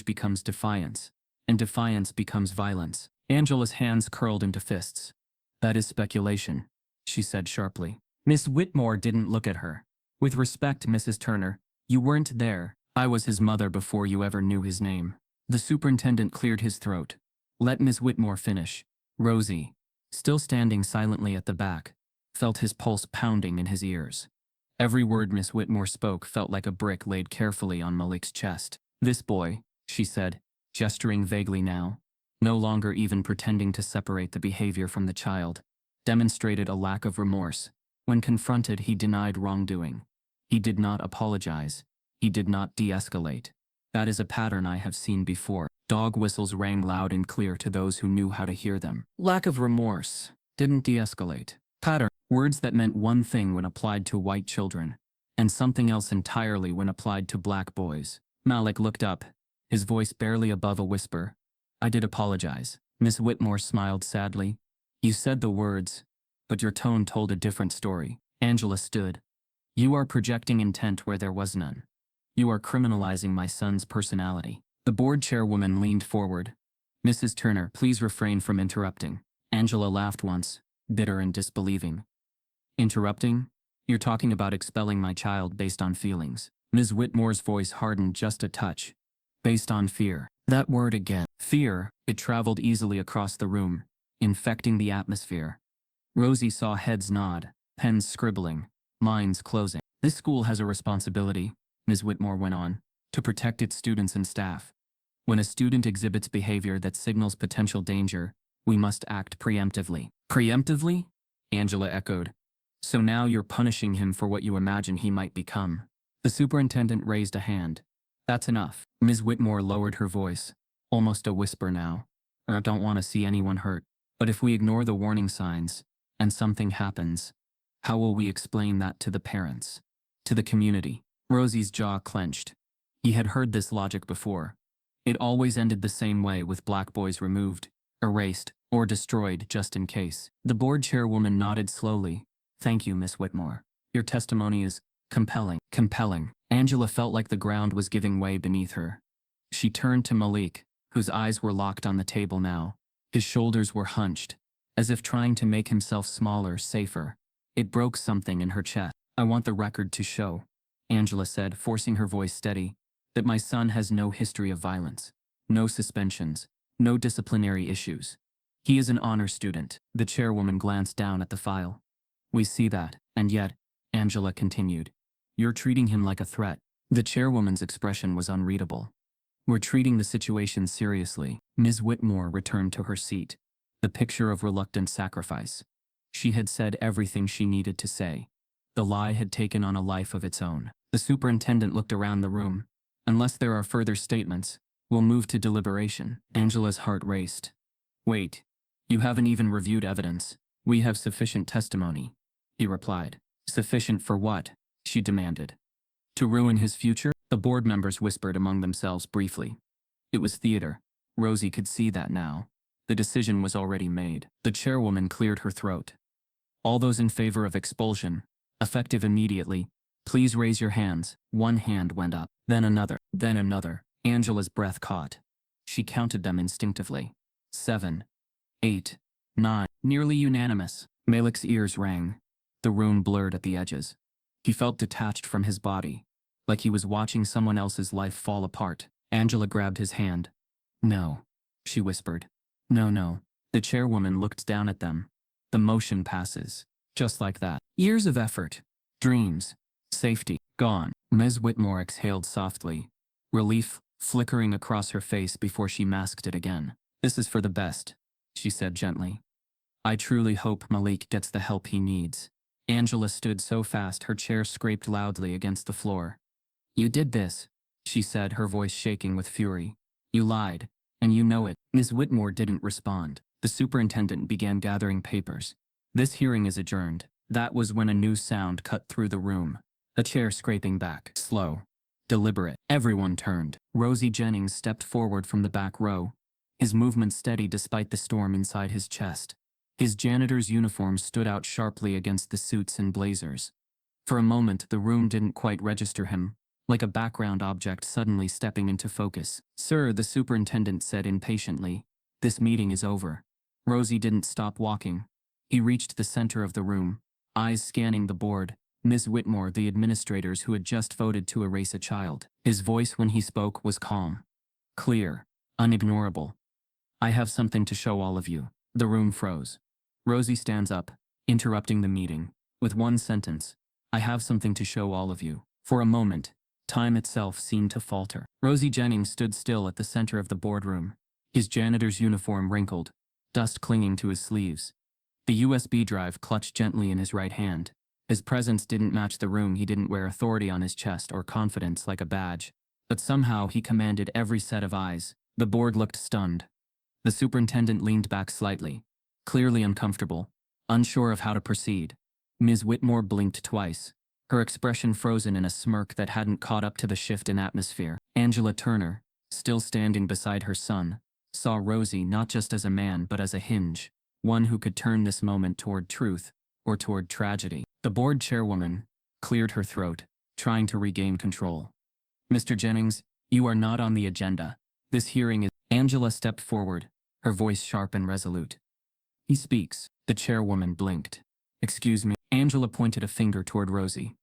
becomes defiance, and defiance becomes violence. Angela's hands curled into fists. That is speculation, she said sharply. Miss Whitmore didn't look at her. With respect, Mrs. Turner, you weren't there. I was his mother before you ever knew his name. The superintendent cleared his throat. Let Miss Whitmore finish. Rosie, still standing silently at the back, felt his pulse pounding in his ears. Every word Miss Whitmore spoke felt like a brick laid carefully on Malik's chest. This boy, she said, gesturing vaguely now, no longer even pretending to separate the behavior from the child, demonstrated a lack of remorse. When confronted, he denied wrongdoing. He did not apologize. He did not de-escalate. That is a pattern I have seen before. Dog whistles rang loud and clear to those who knew how to hear them. Lack of remorse. Didn't de-escalate. Pattern. Words that meant one thing when applied to white children, and something else entirely when applied to black boys. Malik looked up, his voice barely above a whisper. I did apologize. Miss Whitmore smiled sadly. You said the words, but your tone told a different story. Angela stood. You are projecting intent where there was none. You are criminalizing my son's personality. The board chairwoman leaned forward. Mrs. Turner, please refrain from interrupting. Angela laughed once, bitter and disbelieving. Interrupting? You're talking about expelling my child based on feelings. Ms. Whitmore's voice hardened just a touch. Based on fear. That word again. Fear. It traveled easily across the room, infecting the atmosphere. Rosie saw heads nod, pens scribbling, minds closing. This school has a responsibility, Ms. Whitmore went on, to protect its students and staff. When a student exhibits behavior that signals potential danger, we must act preemptively. Preemptively? Angela echoed. So now you're punishing him for what you imagine he might become. The superintendent raised a hand. That's enough. Ms. Whitmore lowered her voice, almost a whisper now. I don't want to see anyone hurt. But if we ignore the warning signs, and something happens, how will we explain that to the parents? To the community? Rosie's jaw clenched. He had heard this logic before. It always ended the same way with black boys removed, erased, or destroyed just in case. The board chairwoman nodded slowly. Thank you, Miss Whitmore. Your testimony is compelling. Compelling. Angela felt like the ground was giving way beneath her. She turned to Malik, whose eyes were locked on the table now. His shoulders were hunched, as if trying to make himself smaller, safer. It broke something in her chest. I want the record to show, Angela said, forcing her voice steady, that my son has no history of violence, no suspensions, no disciplinary issues. He is an honor student. The chairwoman glanced down at the file. We see that, and yet, Angela continued, you're treating him like a threat. The chairwoman's expression was unreadable. We're treating the situation seriously. Ms. Whitmore returned to her seat, the picture of reluctant sacrifice. She had said everything she needed to say. The lie had taken on a life of its own. The superintendent looked around the room. Unless there are further statements, we'll move to deliberation. Angela's heart raced. Wait. You haven't even reviewed evidence. We have sufficient testimony, he replied. Sufficient for what? She demanded. To ruin his future? The board members whispered among themselves briefly. It was theater. Rosie could see that now. The decision was already made. The chairwoman cleared her throat. All those in favor of expulsion, effective immediately, please raise your hands. One hand went up, then another, then another. Angela's breath caught. She counted them instinctively. 7, 8, 9. Nearly unanimous. Malik's ears rang. The room blurred at the edges. He felt detached from his body, like he was watching someone else's life fall apart. Angela grabbed his hand. No, she whispered. No, no. The chairwoman looked down at them. The motion passes. Just like that. Years of effort. Dreams. Safety. Gone. Ms. Whitmore exhaled softly. Relief flickering across her face before she masked it again. This is for the best, she said gently. I truly hope Malik gets the help he needs. Angela stood so fast her chair scraped loudly against the floor. You did this, she said, her voice shaking with fury. You lied, and you know it. Ms. Whitmore didn't respond. The superintendent began gathering papers. This hearing is adjourned. That was when a new sound cut through the room. A chair scraping back. Slow. Deliberate. Everyone turned. Rosie Jennings stepped forward from the back row, his movement steady despite the storm inside his chest. His janitor's uniform stood out sharply against the suits and blazers. For a moment, the room didn't quite register him, like a background object suddenly stepping into focus. Sir, the superintendent said impatiently, this meeting is over. Rosie didn't stop walking. He reached the center of the room, eyes scanning the board. Ms. Whitmore, the administrators who had just voted to erase a child. His voice when he spoke was calm, clear, unignorable. I have something to show all of you. The room froze. Rosie stands up, interrupting the meeting, with one sentence. I have something to show all of you. For a moment, time itself seemed to falter. Rosie Jennings stood still at the center of the boardroom, his janitor's uniform wrinkled, dust clinging to his sleeves. The USB drive clutched gently in his right hand. His presence didn't match the room. He didn't wear authority on his chest or confidence like a badge. But somehow he commanded every set of eyes. The board looked stunned. The superintendent leaned back slightly, clearly uncomfortable, unsure of how to proceed. Ms. Whitmore blinked twice, her expression frozen in a smirk that hadn't caught up to the shift in atmosphere. Angela Turner, still standing beside her son, saw Rosie not just as a man but as a hinge, one who could turn this moment toward truth or toward tragedy. The board chairwoman cleared her throat, trying to regain control. Mr. Jennings, you are not on the agenda. This hearing is. Angela stepped forward, her voice sharp and resolute. He speaks. The chairwoman blinked. Excuse me. Angela pointed a finger toward Rosie.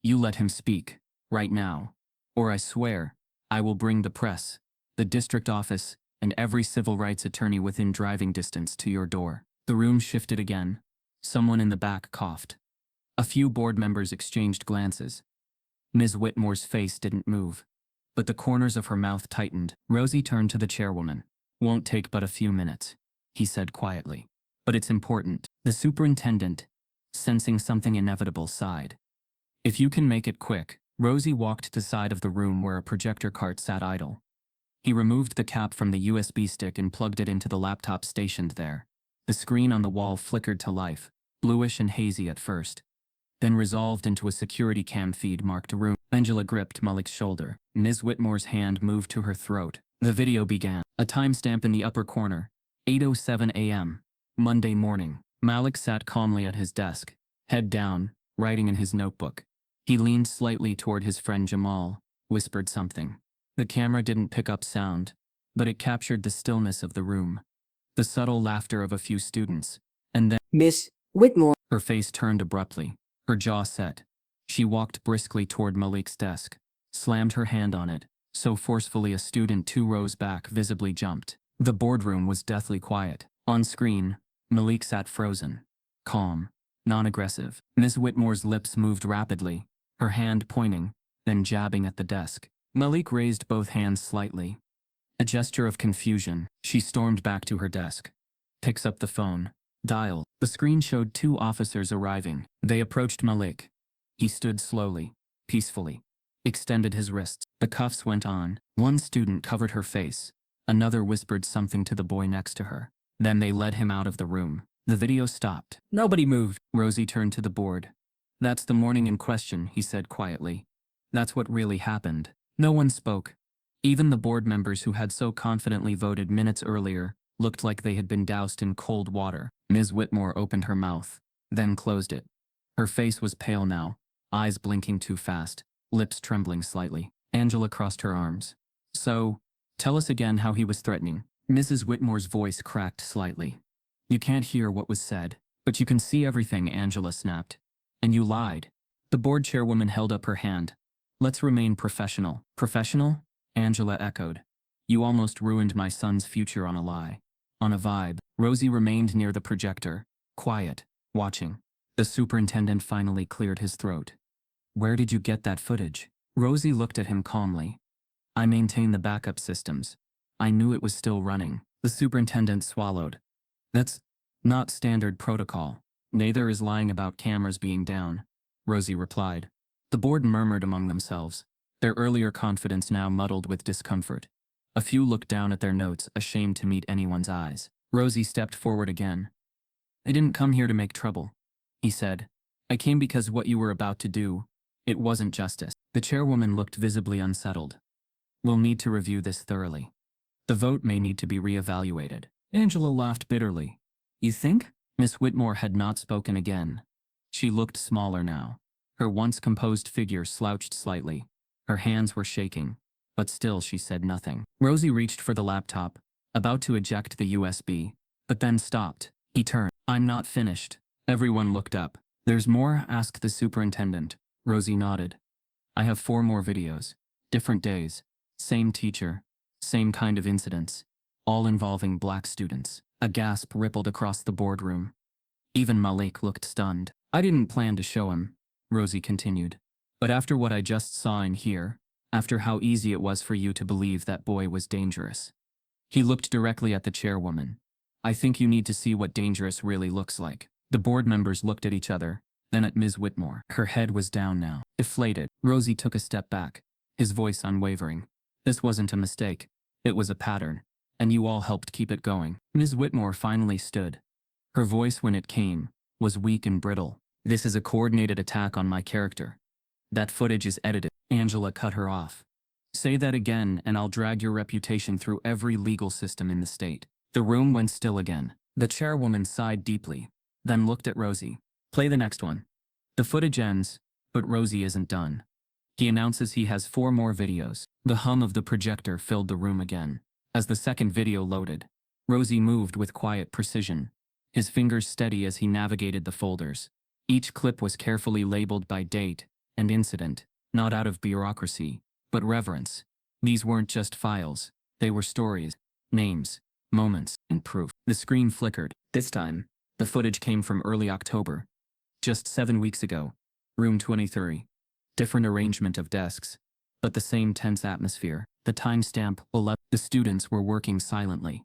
You let him speak, right now. Or I swear, I will bring the press, the district office, and every civil rights attorney within driving distance to your door. The room shifted again. Someone in the back coughed. A few board members exchanged glances. Ms. Whitmore's face didn't move, but the corners of her mouth tightened. Rosie turned to the chairwoman. Won't take but a few minutes, he said quietly. But it's important. The superintendent, sensing something inevitable, sighed. If you can make it quick. Rosie walked to the side of the room where a projector cart sat idle. He removed the cap from the USB stick and plugged it into the laptop stationed there. The screen on the wall flickered to life, bluish and hazy at first, then resolved into a security cam feed marked room. Angela gripped Malik's shoulder. Ms. Whitmore's hand moved to her throat. The video began. A timestamp in the upper corner. 8:07 a.m. Monday morning. Malik sat calmly at his desk, head down, writing in his notebook. He leaned slightly toward his friend Jamal, whispered something. The camera didn't pick up sound, but it captured the stillness of the room. The subtle laughter of a few students, and then Miss Whitmore. her face turned abruptly, her jaw set. She walked briskly toward Malik's desk, slammed her hand on it, so forcefully a student 2 rows back visibly jumped. The boardroom was deathly quiet. On screen, Malik sat frozen, calm, non-aggressive. Ms. Whitmore's lips moved rapidly, her hand pointing, then jabbing at the desk. Malik raised both hands slightly. A gesture of confusion. She stormed back to her desk. Picks up the phone. Dial. The screen showed 2 officers arriving. They approached Malik. He stood slowly, peacefully, extended his wrists. The cuffs went on. One student covered her face. Another whispered something to the boy next to her. Then they led him out of the room. The video stopped. Nobody moved. Rosie turned to the board. That's the morning in question, he said quietly. That's what really happened. No one spoke. Even the board members who had so confidently voted minutes earlier looked like they had been doused in cold water. Ms. Whitmore opened her mouth, then closed it. Her face was pale now, eyes blinking too fast, lips trembling slightly. Angela crossed her arms. So, tell us again how he was threatening. Mrs. Whitmore's voice cracked slightly. You can't hear what was said, but you can see everything, Angela snapped. And you lied. The board chairwoman held up her hand. Let's remain professional. Professional? Angela echoed. You almost ruined my son's future on a lie. On a vibe. Rosie remained near the projector, quiet, watching. The superintendent finally cleared his throat. Where did you get that footage? Rosie looked at him calmly. I maintain the backup systems. I knew it was still running. The superintendent swallowed. That's not standard protocol. Neither is lying about cameras being down, Rosie replied. The board murmured among themselves, their earlier confidence now muddled with discomfort. A few looked down at their notes, ashamed to meet anyone's eyes. Rosie stepped forward again. I didn't come here to make trouble, he said. I came because what you were about to do, it wasn't justice. The chairwoman looked visibly unsettled. We'll need to review this thoroughly. The vote may need to be reevaluated. Angela laughed bitterly. You think? Miss Whitmore had not spoken again. She looked smaller now. Her once composed figure slouched slightly. Her hands were shaking, but still she said nothing. Rosie reached for the laptop, about to eject the USB, but then stopped. He turned. I'm not finished. Everyone looked up. There's more? Asked the superintendent. Rosie nodded. I have 4 more videos. Different days. Same teacher. Same kind of incidents. All involving black students. A gasp rippled across the boardroom. Even Malik looked stunned. I didn't plan to show him, Rosie continued. But after what I just saw and hear, after how easy it was for you to believe that boy was dangerous. He looked directly at the chairwoman. I think you need to see what dangerous really looks like. The board members looked at each other, then at Ms. Whitmore. Her head was down now, deflated. Rosie took a step back, his voice unwavering. This wasn't a mistake. It was a pattern. And you all helped keep it going. Ms. Whitmore finally stood. Her voice, when it came, was weak and brittle. This is a coordinated attack on my character. That footage is edited. Angela cut her off. Say that again and I'll drag your reputation through every legal system in the state. The room went still again. The chairwoman sighed deeply, then looked at Rosie. Play the next one. The footage ends, but Rosie isn't done. He announces he has 4 more videos. The hum of the projector filled the room again. As the second video loaded, Rosie moved with quiet precision, his fingers steady as he navigated the folders. Each clip was carefully labeled by date and incident, not out of bureaucracy, but reverence. These weren't just files, they were stories, names, moments, and proof. The screen flickered. This time, the footage came from early October. Just 7 weeks ago. Room 23. Different arrangement of desks, but the same tense atmosphere. The timestamp 11. The students were working silently.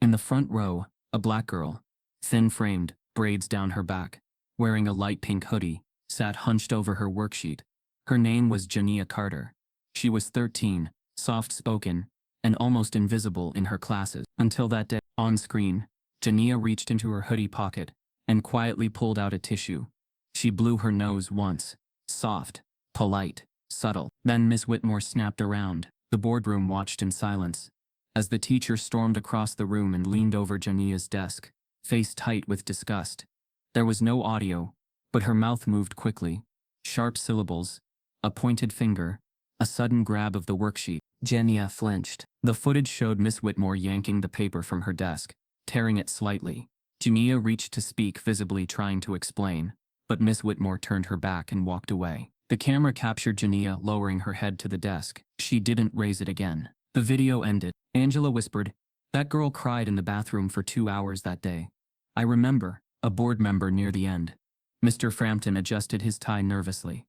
In the front row, a black girl, thin-framed, braids down her back, wearing a light pink hoodie, sat hunched over her worksheet. Her name was Jania Carter. She was 13, soft-spoken, and almost invisible in her classes. Until that day, on screen, Jania reached into her hoodie pocket and quietly pulled out a tissue. She blew her nose once, soft, polite, subtle. Then Miss Whitmore snapped around. The boardroom watched in silence as the teacher stormed across the room and leaned over Jania's desk, face tight with disgust. There was no audio, but her mouth moved quickly. Sharp syllables, a pointed finger, a sudden grab of the worksheet. Jania flinched. The footage showed Miss Whitmore yanking the paper from her desk, tearing it slightly. Jania reached to speak, visibly trying to explain, but Miss Whitmore turned her back and walked away. The camera captured Jania lowering her head to the desk. She didn't raise it again. The video ended. Angela whispered, "That girl cried in the bathroom for 2 hours that day. I remember," a board member near the end. Mr. Frampton adjusted his tie nervously.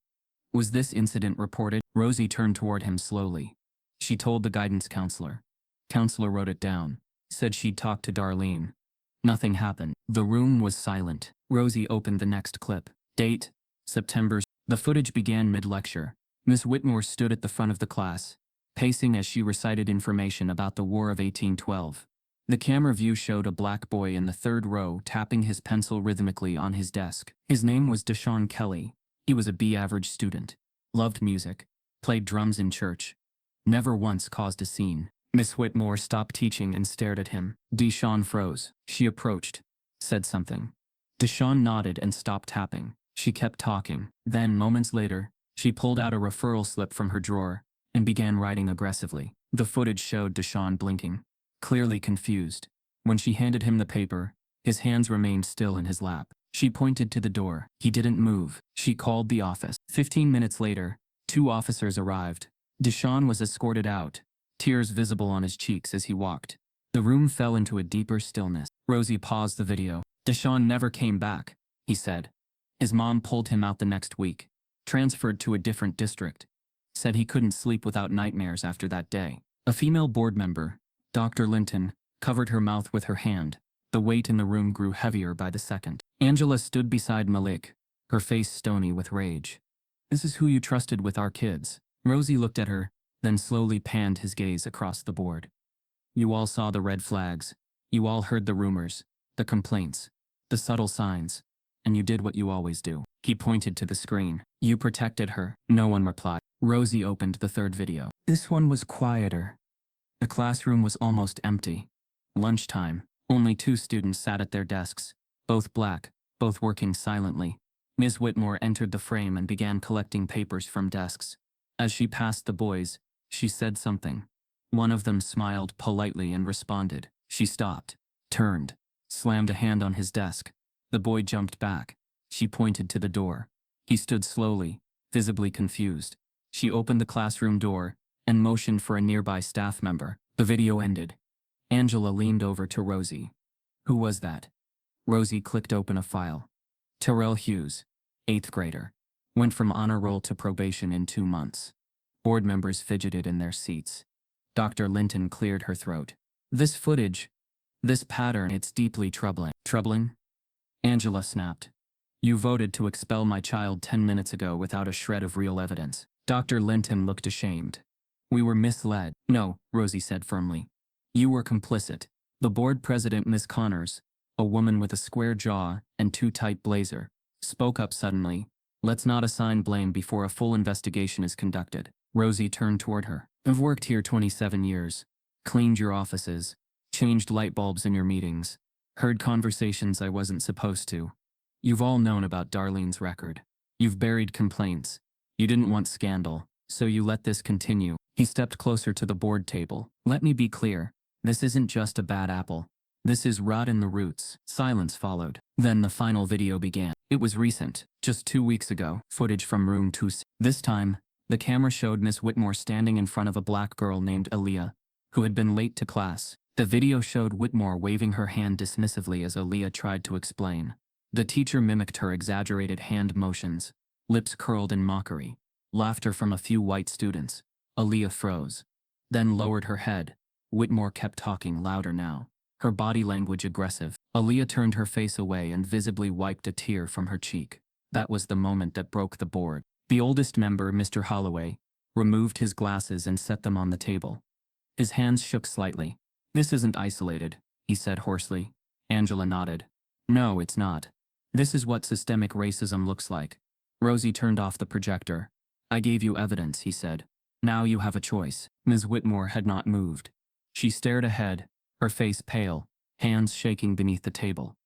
"Was this incident reported?" Rosie turned toward him slowly. She told the guidance counselor. Counselor wrote it down. Said she'd talked to Darlene. Nothing happened. The room was silent. Rosie opened the next clip. Date, September. The footage began mid-lecture. Miss Whitmore stood at the front of the class, pacing as she recited information about the War of 1812. The camera view showed a black boy in the third row tapping his pencil rhythmically on his desk. His name was Deshaun Kelly. He was a B-average student. Loved music. Played drums in church. Never once caused a scene. Miss Whitmore stopped teaching and stared at him. Deshaun froze. She approached, said something. Deshaun nodded and stopped tapping. She kept talking. Then, moments later, she pulled out a referral slip from her drawer and began writing aggressively. The footage showed Deshaun blinking, clearly confused. When she handed him the paper, his hands remained still in his lap. She pointed to the door. He didn't move. She called the office. 15 minutes later, 2 officers arrived. Deshaun was escorted out, tears visible on his cheeks as he walked. The room fell into a deeper stillness. Rosie paused the video. "Deshaun never came back," he said. His mom pulled him out the next week, transferred to a different district. Said he couldn't sleep without nightmares after that day. A female board member, Dr. Linton, covered her mouth with her hand. The weight in the room grew heavier by the second. Angela stood beside Malik, her face stony with rage. "This is who you trusted with our kids." Rosie looked at her, then slowly panned his gaze across the board. "You all saw the red flags. You all heard the rumors, the complaints, the subtle signs. And you did what you always do." He pointed to the screen. "You protected her." No one replied. Rosie opened the third video. This one was quieter. The classroom was almost empty. Lunchtime. Only 2 students sat at their desks, both black, both working silently. Ms. Whitmore entered the frame and began collecting papers from desks. As she passed the boys, she said something. One of them smiled politely and responded. She stopped, turned, slammed a hand on his desk. The boy jumped back. She pointed to the door. He stood slowly, visibly confused. She opened the classroom door and motioned for a nearby staff member. The video ended. Angela leaned over to Rosie. "Who was that?" Rosie clicked open a file. "Terrell Hughes, 8th grader. Went from honor roll to probation in 2 months." Board members fidgeted in their seats. Dr. Linton cleared her throat. "This footage, this pattern, it's deeply troubling." "Troubling?" Angela snapped. "You voted to expel my child 10 minutes ago without a shred of real evidence." Dr. Linton looked ashamed. "We were misled." "No," Rosie said firmly. "You were complicit." The board president, Miss Connors, a woman with a square jaw and too tight blazer, spoke up suddenly. "Let's not assign blame before a full investigation is conducted." Rosie turned toward her. "I've worked here 27 years. Cleaned your offices. Changed light bulbs in your meetings. Heard conversations I wasn't supposed to. You've all known about Darlene's record. You've buried complaints. You didn't want scandal, so you let this continue." He stepped closer to the board table. "Let me be clear. This isn't just a bad apple. This is rot in the roots. Silence followed. Then the final video began. It was recent, just 2 weeks ago, footage from room 2. This time, the camera showed Miss Whitmore standing in front of a black girl named Aaliyah, who had been late to class. The video showed Whitmore waving her hand dismissively as Aaliyah tried to explain. The teacher mimicked her exaggerated hand motions, lips curled in mockery. Laughter from a few white students. Aaliyah froze, then lowered her head. Whitmore kept talking louder now, her body language aggressive. Aaliyah turned her face away and visibly wiped a tear from her cheek. That was the moment that broke the board. The oldest member, Mr. Holloway, removed his glasses and set them on the table. His hands shook slightly. "This isn't isolated," he said hoarsely. Angela nodded. "No, it's not. This is what systemic racism looks like." Rosie turned off the projector. "I gave you evidence," he said. "Now you have a choice." Ms. Whitmore had not moved. She stared ahead, her face pale, hands shaking beneath the table.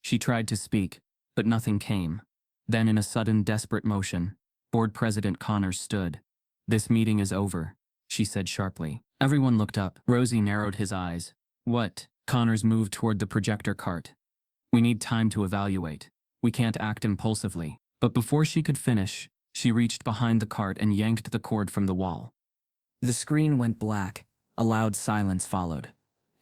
She tried to speak, but nothing came. Then in a sudden desperate motion, Board President Connors stood. "This meeting is over," she said sharply. Everyone looked up. Rosie narrowed his eyes. "What?" Connors moved toward the projector cart. "We need time to evaluate. We can't act impulsively." But before she could finish, she reached behind the cart and yanked the cord from the wall. The screen went black. A loud silence followed.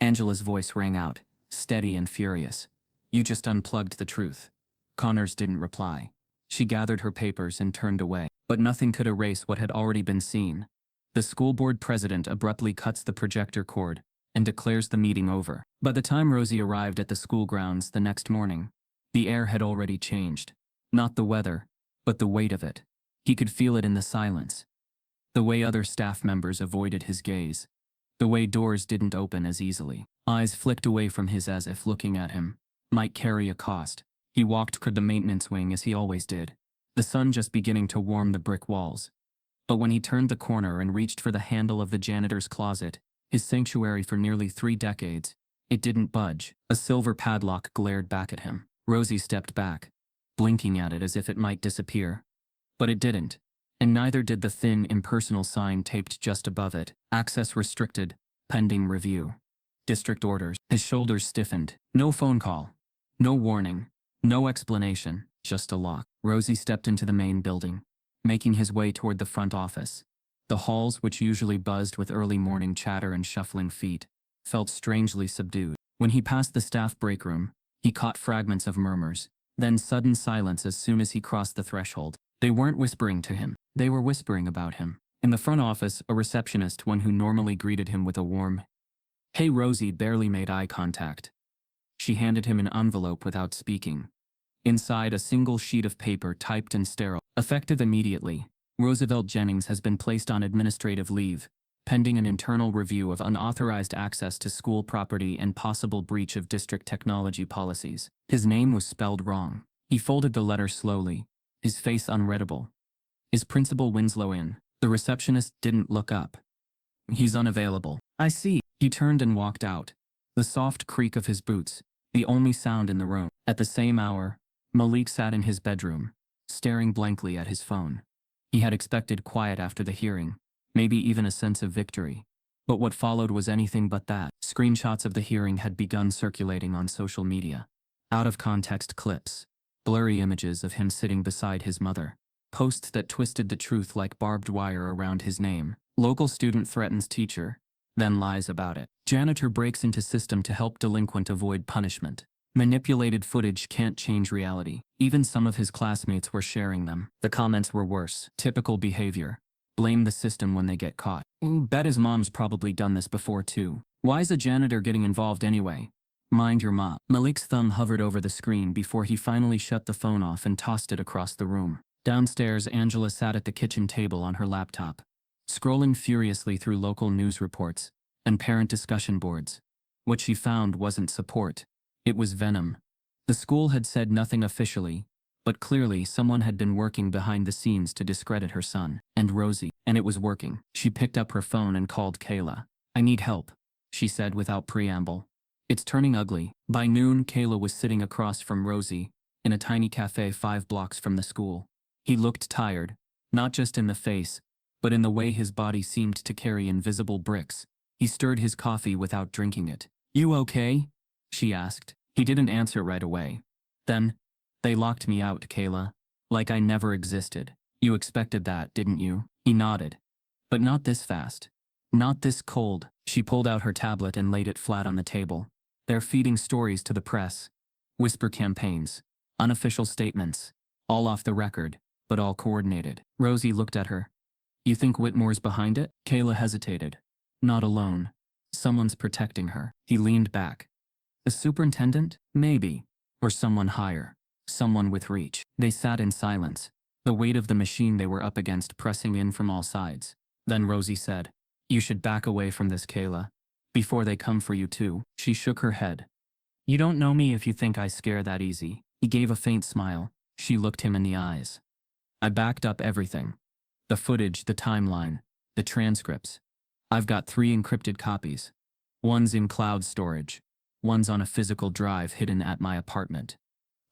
Angela's voice rang out, steady and furious. "You just unplugged the truth." Connors didn't reply. She gathered her papers and turned away. But nothing could erase what had already been seen. The school board president abruptly cuts the projector cord and declares the meeting over. By the time Rosie arrived at the school grounds the next morning, the air had already changed. Not the weather, but the weight of it. He could feel it in the silence. The way other staff members avoided his gaze. The way doors didn't open as easily. Eyes flicked away from his as if looking at him might carry a cost. He walked toward the maintenance wing as he always did, the sun just beginning to warm the brick walls. But when he turned the corner and reached for the handle of the janitor's closet, his sanctuary for nearly 3 decades, it didn't budge. A silver padlock glared back at him. Rosie stepped back, blinking at it as if it might disappear. But it didn't. And neither did the thin, impersonal sign taped just above it. "Access restricted, pending review. District orders." His shoulders stiffened. No phone call. No warning. No explanation. Just a lock. Rosie stepped into the main building, making his way toward the front office. The halls, which usually buzzed with early morning chatter and shuffling feet, felt strangely subdued. When he passed the staff break room, he caught fragments of murmurs, then sudden silence as soon as he crossed the threshold. They weren't whispering to him. They were whispering about him. In the front office, a receptionist, one who normally greeted him with a warm, "Hey Rosie," barely made eye contact. She handed him an envelope without speaking. Inside, a single sheet of paper typed and sterile. "Effective immediately. Roosevelt Jennings has been placed on administrative leave, pending an internal review of unauthorized access to school property and possible breach of district technology policies." His name was spelled wrong. He folded the letter slowly, his face unreadable. "Is Principal Winslow in?" The receptionist didn't look up. "He's unavailable." "I see." He turned and walked out, the soft creak of his boots, the only sound in the room. At the same hour, Malik sat in his bedroom, staring blankly at his phone. He had expected quiet after the hearing, maybe even a sense of victory. But what followed was anything but that. Screenshots of the hearing had begun circulating on social media. Out-of-context clips, blurry images of him sitting beside his mother, posts that twisted the truth like barbed wire around his name. Local student threatens teacher, then lies about it. Janitor breaks into system to help delinquent avoid punishment. Manipulated footage can't change reality. Even some of his classmates were sharing them. The comments were worse. Typical behavior. Blame the system when they get caught. Bet his mom's probably done this before too. Why's a janitor getting involved anyway? Mind your mop. Malik's thumb hovered over the screen before he finally shut the phone off and tossed it across the room. Downstairs, Angela sat at the kitchen table on her laptop, scrolling furiously through local news reports and parent discussion boards. What she found wasn't support. It was venom. The school had said nothing officially, but clearly someone had been working behind the scenes to discredit her son and Rosie, and it was working. She picked up her phone and called Kayla. "I need help," she said without preamble. "It's turning ugly." By noon, Kayla was sitting across from Rosie, in a tiny cafe 5 blocks from the school. He looked tired, not just in the face, but in the way his body seemed to carry invisible bricks. He stirred his coffee without drinking it. "You okay?" she asked. He didn't answer right away. Then, "They locked me out, Kayla. Like I never existed. You expected that, didn't you?" He nodded. "But not this fast. Not this cold." She pulled out her tablet and laid it flat on the table. "They're feeding stories to the press. Whisper campaigns. Unofficial statements. All off the record, but all coordinated." Rosie looked at her. "You think Whitmore's behind it?" Kayla hesitated. "Not alone. Someone's protecting her." He leaned back. "The superintendent? Maybe. Or someone higher. Someone with reach." They sat in silence, the weight of the machine they were up against pressing in from all sides. Then Rosie said, "You should back away from this, Kayla. Before they come for you too." She shook her head. "You don't know me if you think I scare that easy." He gave a faint smile. She looked him in the eyes. "I backed up everything. The footage, the timeline, the transcripts. I've got 3 encrypted copies. One's in cloud storage. One's on a physical drive hidden at my apartment.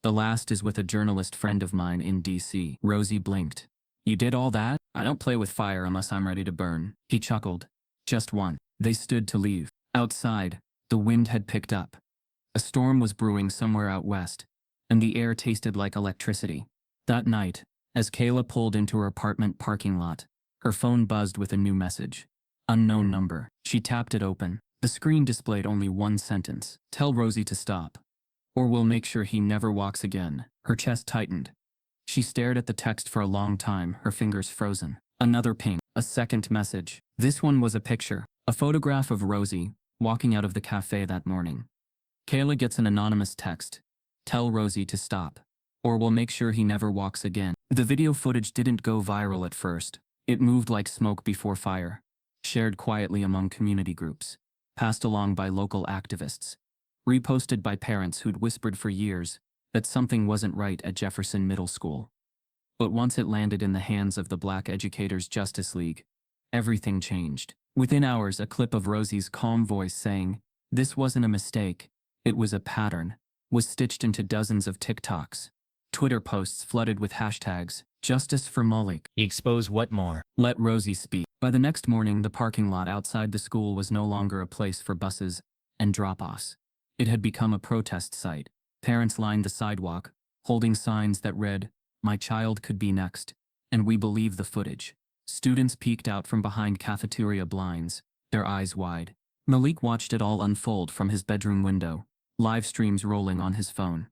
The last is with a journalist friend of mine in DC. Rosie blinked. "You did all that?" "I don't play with fire unless I'm ready to burn." He chuckled. "Just one." They stood to leave. Outside, the wind had picked up. A storm was brewing somewhere out west, and the air tasted like electricity. That night, as Kayla pulled into her apartment parking lot, her phone buzzed with a new message. Unknown number. She tapped it open. The screen displayed only one sentence. "Tell Rosie to stop, or we'll make sure he never walks again." Her chest tightened. She stared at the text for a long time, her fingers frozen. Another ping. A second message. This one was a picture. A photograph of Rosie, walking out of the cafe that morning. Kayla gets an anonymous text. "Tell Rosie to stop, or we'll make sure he never walks again." The video footage didn't go viral at first. It moved like smoke before fire. Shared quietly among community groups. Passed along by local activists. Reposted by parents who'd whispered for years that something wasn't right at Jefferson Middle School. But once it landed in the hands of the Black Educators Justice League, everything changed. Within hours, a clip of Rosie's calm voice saying, "This wasn't a mistake, it was a pattern," was stitched into dozens of TikToks. Twitter posts flooded with hashtags, "Justice for Malik," "Expose Whitmore," "Let Rosie speak." By the next morning, the parking lot outside the school was no longer a place for buses and drop-offs. It had become a protest site. Parents lined the sidewalk, holding signs that read, "My child could be next, and we believe the footage." Students peeked out from behind cafeteria blinds, their eyes wide. Malik watched it all unfold from his bedroom window, live streams rolling on his phone.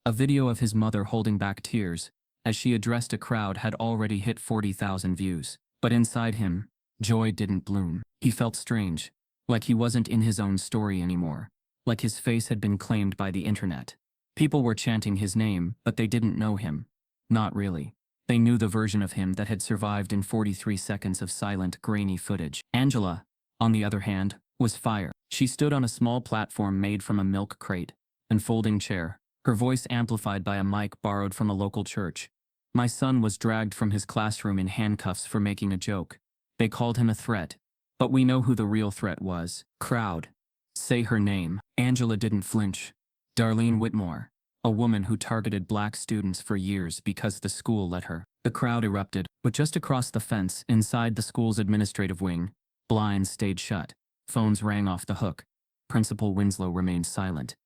A video of his mother holding back tears as she addressed a crowd had already hit 40,000 views. But inside him, joy didn't bloom. He felt strange, like he wasn't in his own story anymore, like his face had been claimed by the internet. People were chanting his name, but they didn't know him. Not really. They knew the version of him that had survived in 43 seconds of silent, grainy footage. Angela, on the other hand, was fire. She stood on a small platform made from a milk crate and folding chair, her voice amplified by a mic borrowed from a local church. "My son was dragged from his classroom in handcuffs for making a joke. They called him a threat. But we know who the real threat was." Crowd. "Say her name." Angela didn't flinch. Darlene Whitmore, a woman who targeted Black students for years because the school let her. The crowd erupted, but just across the fence, inside the school's administrative wing, blinds stayed shut. Phones rang off the hook. Principal Winslow remained silent.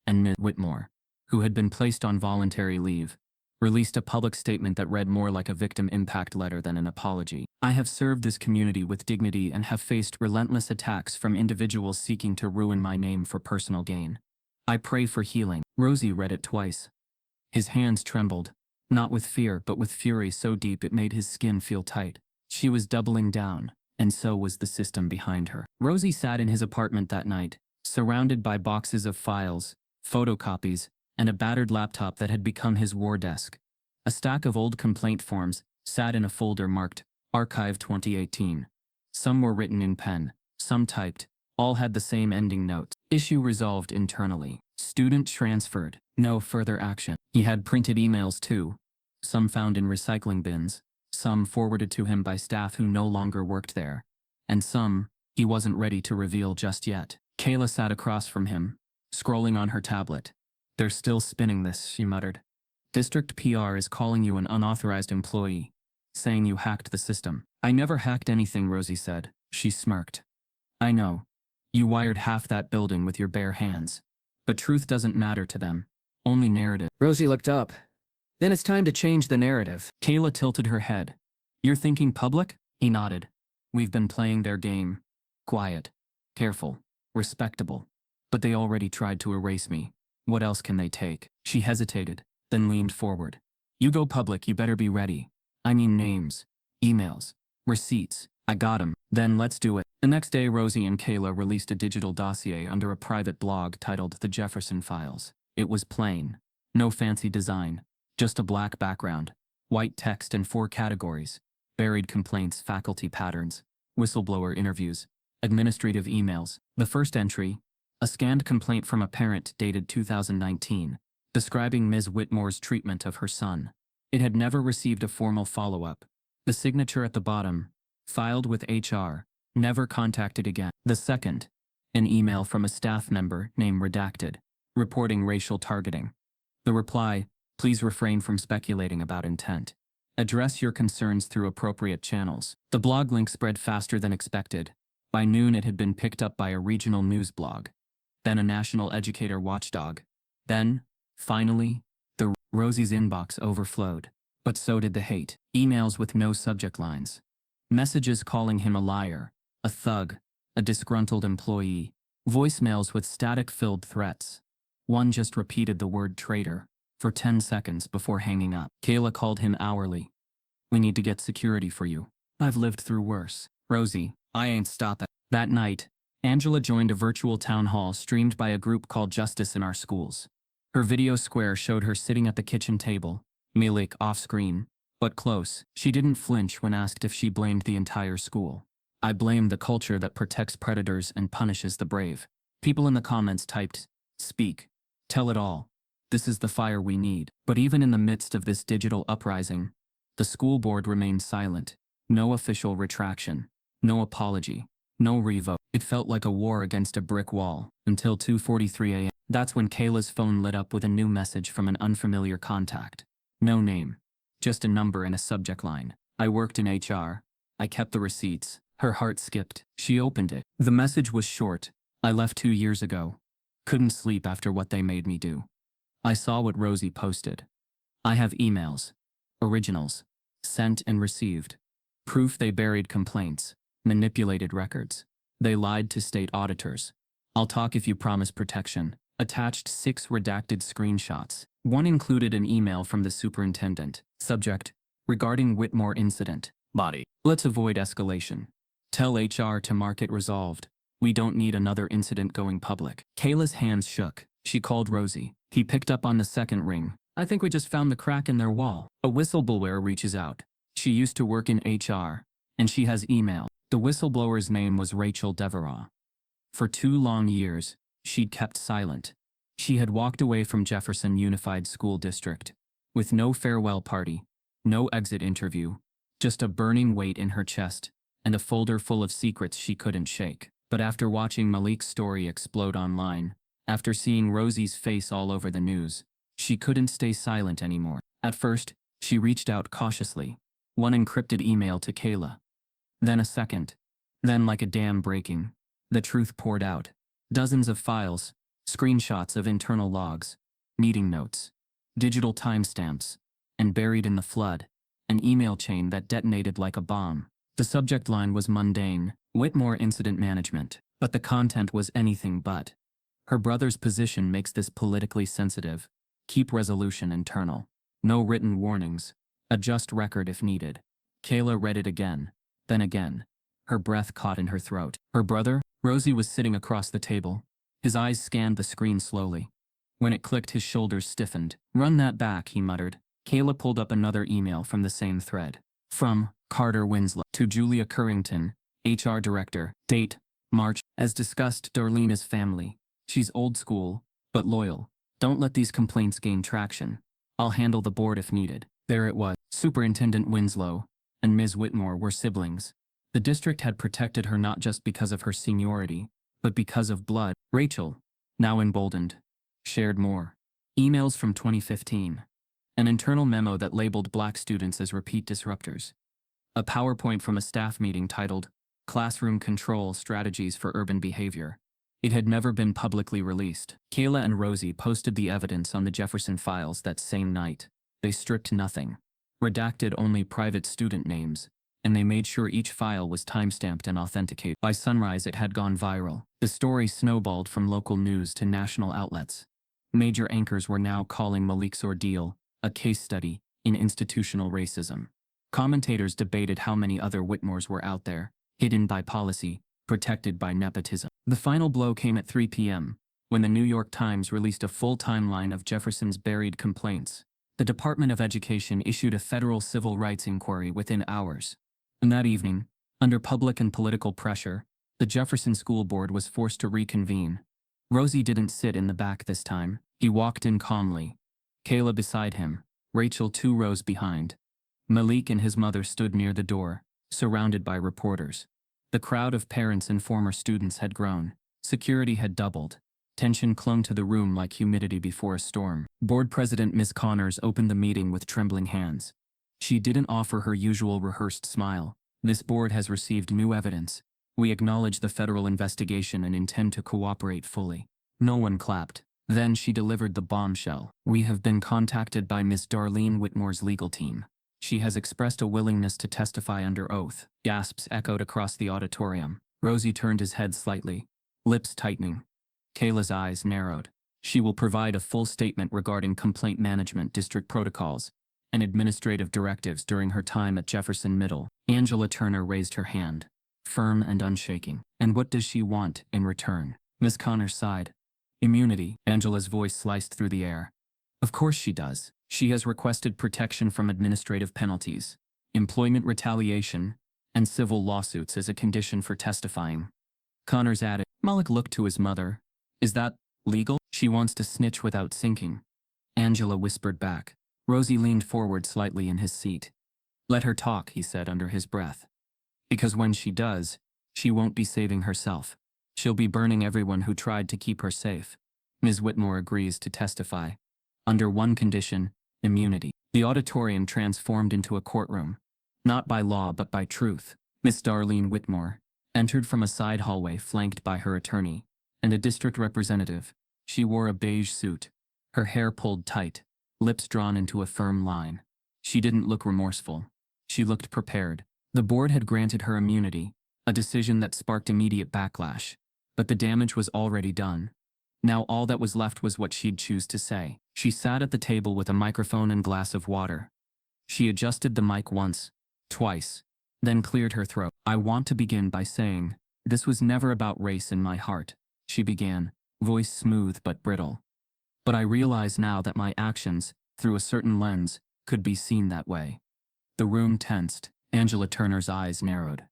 And Ms. Whitmore, who had been placed on voluntary leave, released a public statement that read more like a victim impact letter than an apology. "I have served this community with dignity and have faced relentless attacks from individuals seeking to ruin my name for personal gain. I pray for healing." Rosie read it twice. His hands trembled, not with fear but with fury so deep it made his skin feel tight. She was doubling down, and so was the system behind her. Rosie sat in his apartment that night, surrounded by boxes of files, photocopies, and a battered laptop that had become his war desk. A stack of old complaint forms sat in a folder marked Archive 2018. Some were written in pen, some typed, all had the same ending note. Issue resolved internally. Student transferred. No further action. He had printed emails too, some found in recycling bins, some forwarded to him by staff who no longer worked there, and some he wasn't ready to reveal just yet. Kayla sat across from him, scrolling on her tablet. "They're still spinning this," she muttered. "District PR is calling you an unauthorized employee, saying you hacked the system." "I never hacked anything," Rosie said. She smirked. I know. You wired half that building with your bare hands. But truth doesn't matter to them. Only narrative. Rosie looked up. Then it's time to change the narrative. Kayla tilted her head. You're thinking public? He nodded. We've been playing their game. Quiet. Careful. Respectable. But they already tried to erase me. What else can they take? She hesitated, then leaned forward. You go public, you better be ready. I mean names, emails, receipts. I got 'em. Then let's do it. The next day, Rosie and Kayla released a digital dossier under a private blog titled The Jefferson Files. It was plain. No fancy design. Just a black background, white text and 4 categories. Buried complaints, faculty patterns, whistleblower interviews, administrative emails. The first entry, a scanned complaint from a parent dated 2019, describing Ms. Whitmore's treatment of her son. It had never received a formal follow-up. The signature at the bottom, filed with HR, never contacted again. The second, an email from a staff member named Redacted, reporting racial targeting. The reply, please refrain from speculating about intent. Address your concerns through appropriate channels. The blog link spread faster than expected. By noon it had been picked up by a regional news blog, then a national educator watchdog. Then, finally, Rosie's inbox overflowed. But so did the hate. Emails with no subject lines. Messages calling him a liar, a thug, a disgruntled employee. Voicemails with static-filled threats. One just repeated the word traitor for 10 seconds before hanging up. Kayla called him hourly. We need to get security for you. I've lived through worse. Rosie, I ain't stopping. That night, Angela joined a virtual town hall streamed by a group called Justice in Our Schools. Her video square showed her sitting at the kitchen table, Milik off-screen, but close. She didn't flinch when asked if she blamed the entire school. I blame the culture that protects predators and punishes the brave. People in the comments typed, speak, tell it all. This is the fire we need. But even in the midst of this digital uprising, the school board remained silent. No official retraction, no apology, no revote. It felt like a war against a brick wall, until 2:43 a.m. That's when Kayla's phone lit up with a new message from an unfamiliar contact. No name, just a number and a subject line. I worked in HR. I kept the receipts. Her heart skipped. She opened it. The message was short. I left 2 years ago. Couldn't sleep after what they made me do. I saw what Rosie posted. I have emails. Originals. Sent and received. Proof they buried complaints. Manipulated records. They lied to state auditors. I'll talk if you promise protection. Attached 6 redacted screenshots. One included an email from the superintendent. Subject, regarding Whitmore incident. Body. Let's avoid escalation. Tell HR to mark it resolved. We don't need another incident going public. Kayla's hands shook. She called Rosie. He picked up on the second ring. I think we just found the crack in their wall. A whistleblower reaches out. She used to work in HR, and she has email. The whistleblower's name was Rachel Devereaux. For 2 long years, she'd kept silent. She had walked away from Jefferson Unified School District, with no farewell party, no exit interview, just a burning weight in her chest, and a folder full of secrets she couldn't shake. But after watching Malik's story explode online, after seeing Rosie's face all over the news, she couldn't stay silent anymore. At first, she reached out cautiously. One encrypted email to Kayla. Then a second. Then, like a dam breaking, the truth poured out. Dozens of files, screenshots of internal logs, meeting notes, digital timestamps, and buried in the flood, an email chain that detonated like a bomb. The subject line was mundane, Whitmore incident management, but the content was anything but. Her brother's position makes this politically sensitive. Keep resolution internal. No written warnings. Adjust record if needed. Kayla read it again, then again. Her breath caught in her throat. Her brother? Rosie was sitting across the table. His eyes scanned the screen slowly. When it clicked, his shoulders stiffened. Run that back, he muttered. Kayla pulled up another email from the same thread. From Carter Winslow to Julia Currington, HR Director. Date, March. As discussed, Darlena's family. She's old school, but loyal. Don't let these complaints gain traction. I'll handle the board if needed. There it was. Superintendent Winslow and Ms. Whitmore were siblings. The district had protected her not just because of her seniority, but because of blood. Rachel, now emboldened, shared more. Emails from 2015. An internal memo that labeled black students as repeat disruptors. A PowerPoint from a staff meeting titled, Classroom Control Strategies for Urban Behavior. It had never been publicly released. Kayla and Rosie posted the evidence on the Jefferson files that same night. They stripped nothing, redacted only private student names, and they made sure each file was timestamped and authenticated. By sunrise, it had gone viral. The story snowballed from local news to national outlets. Major anchors were now calling Malik's ordeal a case study in institutional racism. Commentators debated how many other Whitmores were out there, hidden by policy, protected by nepotism. The final blow came at 3 p.m., when the New York Times released a full timeline of Jefferson's buried complaints. The Department of Education issued a federal civil rights inquiry within hours. And that evening, under public and political pressure, the Jefferson School Board was forced to reconvene. Rosie didn't sit in the back this time. He walked in calmly. Kayla beside him, Rachel 2 rows behind. Malik and his mother stood near the door, surrounded by reporters. The crowd of parents and former students had grown. Security had doubled. Tension clung to the room like humidity before a storm. Board President Ms. Connors opened the meeting with trembling hands. She didn't offer her usual rehearsed smile. This board has received new evidence. We acknowledge the federal investigation and intend to cooperate fully. No one clapped. Then she delivered the bombshell. We have been contacted by Miss Darlene Whitmore's legal team. She has expressed a willingness to testify under oath. Gasps echoed across the auditorium. Rosie turned his head slightly, lips tightening. Kayla's eyes narrowed. She will provide a full statement regarding complaint management district protocols and administrative directives during her time at Jefferson Middle. Angela Turner raised her hand, firm and unshaking. And what does she want in return? Miss Connors sighed. Immunity. Angela's voice sliced through the air. Of course she does. She has requested protection from administrative penalties, employment retaliation, and civil lawsuits as a condition for testifying. Connors added. Malik looked to his mother. Is that legal? She wants to snitch without sinking. Angela whispered back. Rosie leaned forward slightly in his seat. Let her talk, he said under his breath. Because when she does, she won't be saving herself. She'll be burning everyone who tried to keep her safe. Ms. Whitmore agrees to testify. Under one condition, immunity. The auditorium transformed into a courtroom. Not by law but by truth. Miss Darlene Whitmore entered from a side hallway flanked by her attorney and a district representative. She wore a beige suit, her hair pulled tight, lips drawn into a firm line. She didn't look remorseful. She looked prepared. The board had granted her immunity, a decision that sparked immediate backlash. But the damage was already done. Now all that was left was what she'd choose to say. She sat at the table with a microphone and glass of water. She adjusted the mic once, twice, then cleared her throat. I want to begin by saying, this was never about race in my heart, she began, voice smooth but brittle. But I realize now that my actions, through a certain lens, could be seen that way. The room tensed. Angela Turner's eyes narrowed.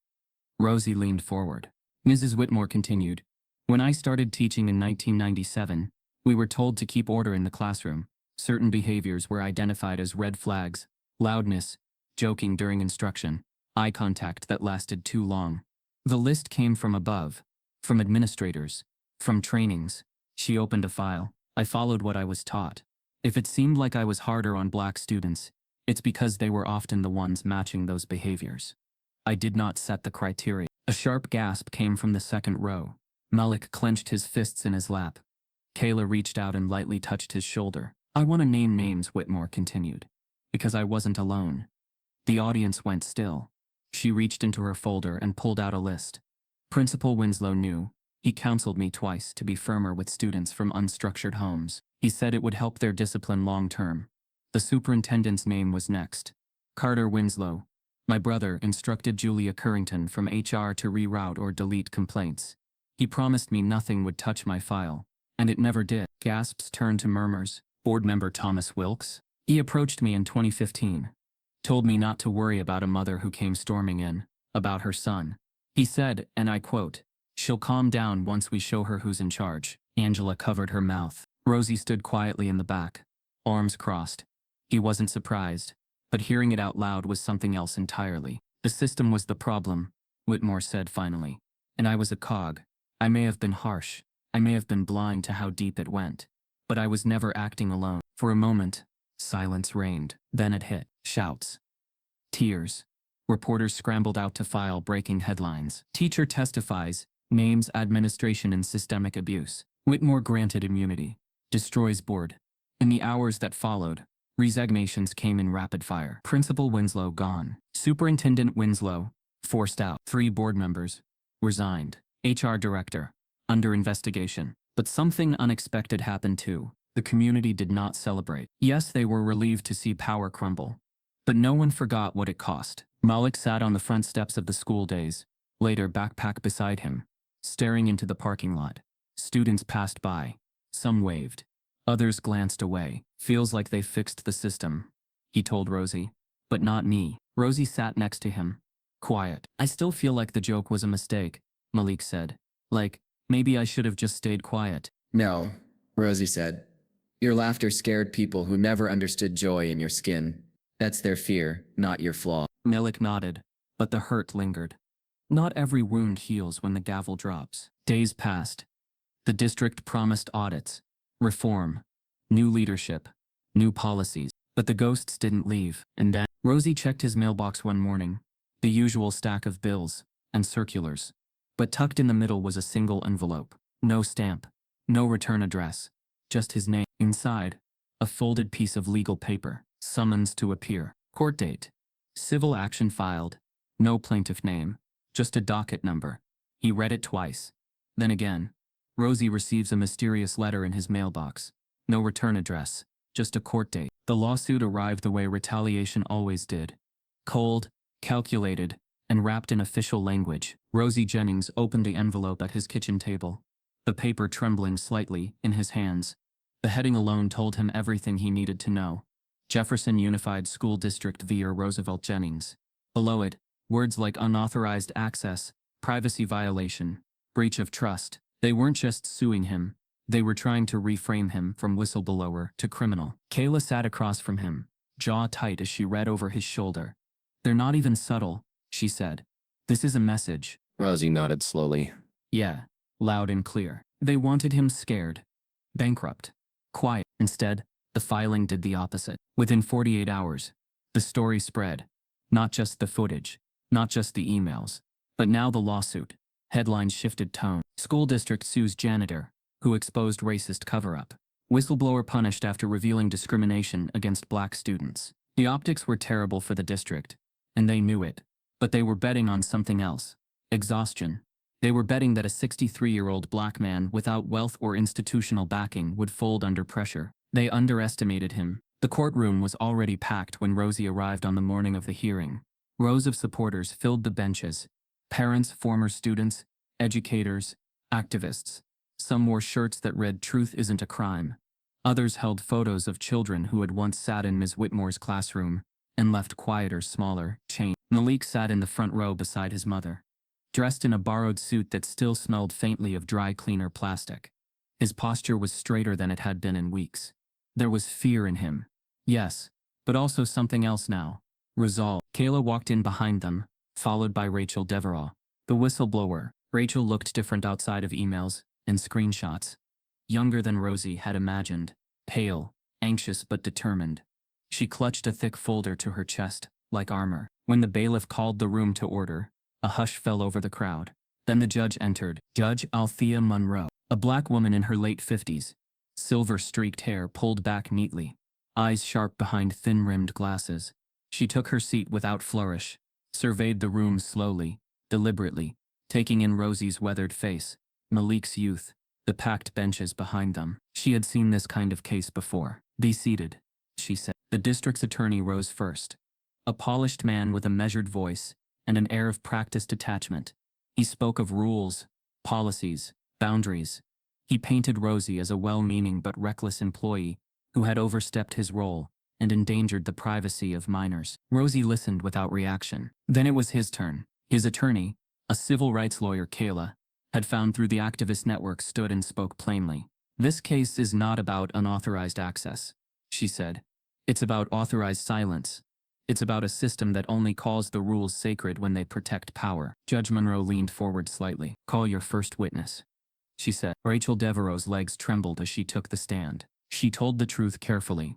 Rosie leaned forward. Mrs. Whitmore continued. When I started teaching in 1997, we were told to keep order in the classroom. Certain behaviors were identified as red flags: loudness, joking during instruction, eye contact that lasted too long. The list came from above, from administrators, from trainings. She opened a file. I followed what I was taught. If it seemed like I was harder on black students, it's because they were often the ones matching those behaviors. I did not set the criteria. A sharp gasp came from the second row. Malik clenched his fists in his lap. Kayla reached out and lightly touched his shoulder. I want to name names, Whitmore continued, because I wasn't alone. The audience went still. She reached into her folder and pulled out a list. Principal Winslow knew. He counseled me twice to be firmer with students from unstructured homes. He said it would help their discipline long term. The superintendent's name was next. Carter Winslow. My brother instructed Julia Currington from HR to reroute or delete complaints. He promised me nothing would touch my file, and it never did. Gasps turned to murmurs. Board member Thomas Wilkes. He approached me in 2015. Told me not to worry about a mother who came storming in, about her son. He said, and I quote, "She'll calm down once we show her who's in charge." Angela covered her mouth. Rosie stood quietly in the back, arms crossed. He wasn't surprised, but hearing it out loud was something else entirely. The system was the problem, Whitmore said finally, and I was a cog. I may have been harsh, I may have been blind to how deep it went, but I was never acting alone. For a moment, silence reigned. Then it hit. Shouts. Tears. Reporters scrambled out to file breaking headlines. Teacher testifies, names administration in systemic abuse. Whitmore granted immunity. Destroys board. In the hours that followed, resignations came in rapid fire. Principal Winslow gone. Superintendent Winslow, forced out. 3 board members, resigned. HR director, under investigation. But something unexpected happened too. The community did not celebrate. Yes, they were relieved to see power crumble. But no one forgot what it cost. Malik sat on the front steps of the school days, later backpack beside him, staring into the parking lot. Students passed by. Some waved. Others glanced away. Feels like they fixed the system, he told Rosie. But not me. Rosie sat next to him. Quiet. I still feel like the joke was a mistake, Malik said. Like, maybe I should have just stayed quiet. No, Rosie said. Your laughter scared people who never understood joy in your skin. That's their fear, not your flaw. Malik nodded, but the hurt lingered. Not every wound heals when the gavel drops. Days passed. The district promised audits, reform, new leadership, new policies. But the ghosts didn't leave. And then Rosie checked his mailbox one morning. The usual stack of bills and circulars. But tucked in the middle was a single envelope. No stamp. No return address. Just his name. Inside, a folded piece of legal paper. Summons to appear. Court date. Civil action filed. No plaintiff name. Just a docket number. He read it twice. Then again. Rosie receives a mysterious letter in his mailbox. No return address. Just a court date. The lawsuit arrived the way retaliation always did. Cold, calculated, and wrapped in official language. Rosie Jennings opened the envelope at his kitchen table. The paper trembling slightly in his hands. The heading alone told him everything he needed to know. Jefferson Unified School District v. Roosevelt Jennings. Below it, words like unauthorized access, privacy violation, breach of trust. They weren't just suing him. They were trying to reframe him from whistleblower to criminal. Kayla sat across from him, jaw tight as she read over his shoulder. They're not even subtle, she said. This is a message. Rosie nodded slowly. Yeah, loud and clear. They wanted him scared, bankrupt, quiet. Instead, the filing did the opposite. Within 48 hours, the story spread. Not just the footage, not just the emails, but now the lawsuit. Headlines shifted tone. School district sues janitor, who exposed racist cover-up. Whistleblower punished after revealing discrimination against black students. The optics were terrible for the district, and they knew it. But they were betting on something else. Exhaustion. They were betting that a 63-year-old black man without wealth or institutional backing would fold under pressure. They underestimated him. The courtroom was already packed when Rosie arrived on the morning of the hearing. Rows of supporters filled the benches. Parents, former students, educators, activists. Some wore shirts that read "Truth isn't a crime." Others held photos of children who had once sat in Ms. Whitmore's classroom and left quieter, smaller, chained. Malik sat in the front row beside his mother, dressed in a borrowed suit that still smelled faintly of dry cleaner plastic. His posture was straighter than it had been in weeks. There was fear in him. Yes, but also something else now. Resolve. Kayla walked in behind them, followed by Rachel Devereux, the whistleblower. Rachel looked different outside of emails and screenshots. Younger than Rosie had imagined. Pale, anxious but determined. She clutched a thick folder to her chest, like armor. When the bailiff called the room to order, a hush fell over the crowd. Then the judge entered. Judge Althea Monroe, a black woman in her late 50s. Silver-streaked hair pulled back neatly. Eyes sharp behind thin-rimmed glasses. She took her seat without flourish. Surveyed the room slowly, deliberately, taking in Rosie's weathered face, Malik's youth, the packed benches behind them. She had seen this kind of case before. Be seated, she said. The district's attorney rose first. A polished man with a measured voice and an air of practiced detachment. He spoke of rules, policies, boundaries. He painted Rosie as a well-meaning but reckless employee who had overstepped his role and endangered the privacy of minors. Rosie listened without reaction. Then it was his turn. His attorney, a civil rights lawyer, Kayla, had found through the activist network, stood and spoke plainly. This case is not about unauthorized access, she said. It's about authorized silence. It's about a system that only calls the rules sacred when they protect power. Judge Monroe leaned forward slightly. Call your first witness, she said. Rachel Devereux's legs trembled as she took the stand. She told the truth carefully.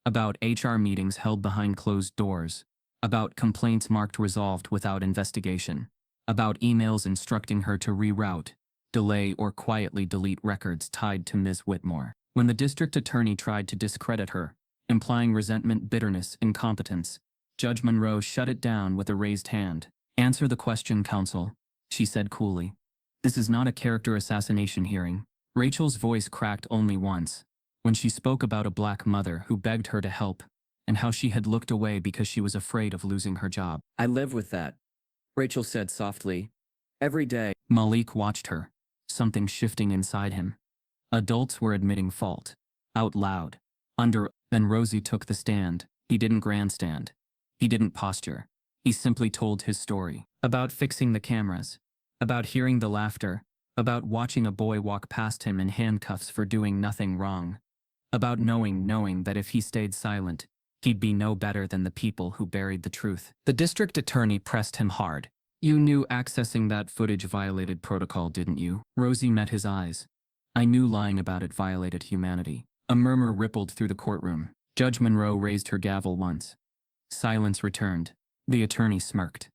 About HR meetings held behind closed doors. about complaints marked resolved without investigation, about emails instructing her to reroute, delay, or quietly delete records tied to Ms. Whitmore. When the district attorney tried to discredit her, implying resentment, bitterness, incompetence, Judge Monroe shut it down with a raised hand. "Answer the question, counsel," she said coolly. "This is not a character assassination hearing." Rachel's voice cracked only once, when she spoke about a black mother who begged her to help, and how she had looked away because she was afraid of losing her job. I live with that, Rachel said softly. Every day. Malik watched her, something shifting inside him. Adults were admitting fault. Out loud. Then Rosie took the stand. He didn't grandstand. He didn't posture. He simply told his story. About fixing the cameras. About hearing the laughter. About watching a boy walk past him in handcuffs for doing nothing wrong. About knowing that if he stayed silent, he'd be no better than the people who buried the truth. The district attorney pressed him hard. "You knew accessing that footage violated protocol, didn't you?" Rosie met his eyes. "I knew lying about it violated humanity." A murmur rippled through the courtroom. Judge Monroe raised her gavel once. Silence returned. The attorney smirked.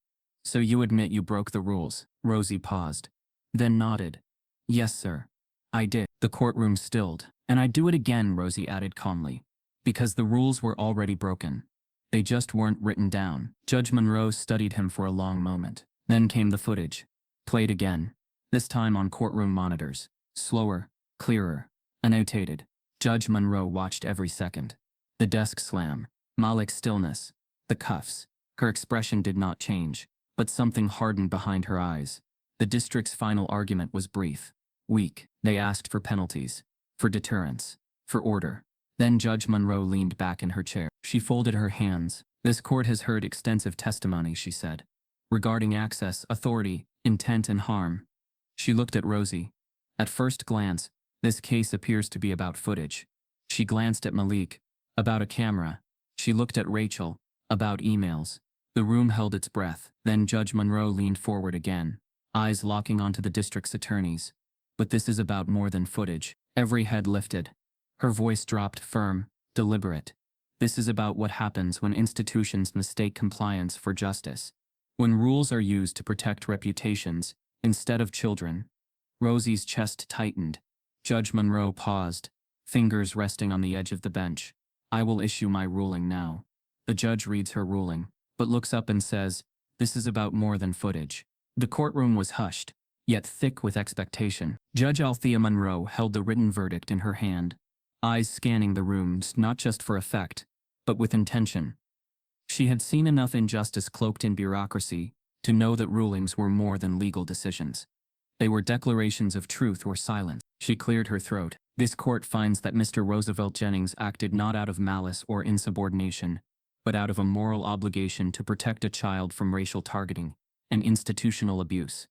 "So you admit you broke the rules?" Rosie paused, then nodded. "Yes, sir. I did." The courtroom stilled. "And I'd do it again," Rosie added calmly. "Because the rules were already broken. They just weren't written down." Judge Monroe studied him for a long moment. Then came the footage. Played again. This time on courtroom monitors. Slower, clearer, annotated. Judge Monroe watched every second. The desk slam. Malik's stillness. The cuffs. Her expression did not change, but something hardened behind her eyes. The district's final argument was brief. Weak. They asked for penalties. For deterrence. For order. Then Judge Monroe leaned back in her chair. She folded her hands. "This court has heard extensive testimony," she said, "regarding access, authority, intent, and harm." She looked at Rosie. "At first glance, this case appears to be about footage." She glanced at Malik. "About a camera." She looked at Rachel. "About emails." The room held its breath. Then Judge Monroe leaned forward again, eyes locking onto the district's attorneys. "But this is about more than footage." Every head lifted. Her voice dropped, firm, deliberate. "This is about what happens when institutions mistake compliance for justice. When rules are used to protect reputations instead of children." Rosie's chest tightened. Judge Monroe paused, fingers resting on the edge of the bench. "I will issue my ruling now." The judge reads her ruling, but looks up and says, "This is about more than footage." The courtroom was hushed, yet thick with expectation. Judge Althea Monroe held the written verdict in her hand, eyes scanning the rooms not just for effect, but with intention. She had seen enough injustice cloaked in bureaucracy to know that rulings were more than legal decisions. They were declarations of truth or silence. She cleared her throat. "This court finds that Mr. Roosevelt Jennings acted not out of malice or insubordination, but out of a moral obligation to protect a child from racial targeting and institutional abuse.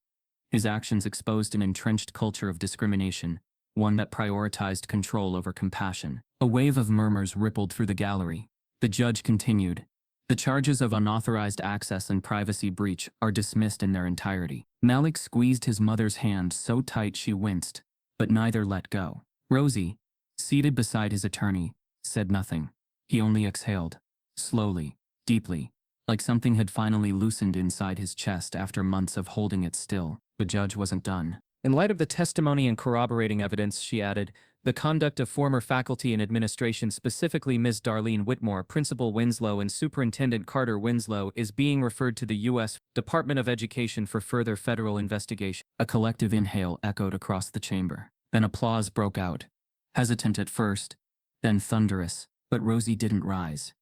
His actions exposed an entrenched culture of discrimination, one that prioritized control over compassion." A wave of murmurs rippled through the gallery. The judge continued, "The charges of unauthorized access and privacy breach are dismissed in their entirety." Malik squeezed his mother's hand so tight she winced, but neither let go. Rosie, seated beside his attorney, said nothing. He only exhaled, slowly, deeply, like something had finally loosened inside his chest after months of holding it still. The judge wasn't done. "In light of the testimony and corroborating evidence," she added, "the conduct of former faculty and administration, specifically Ms. Darlene Whitmore, Principal Winslow, and Superintendent Carter Winslow, is being referred to the U.S. Department of Education for further federal investigation." A collective inhale echoed across the chamber. Then applause broke out, hesitant at first, then thunderous. But Rosie didn't rise.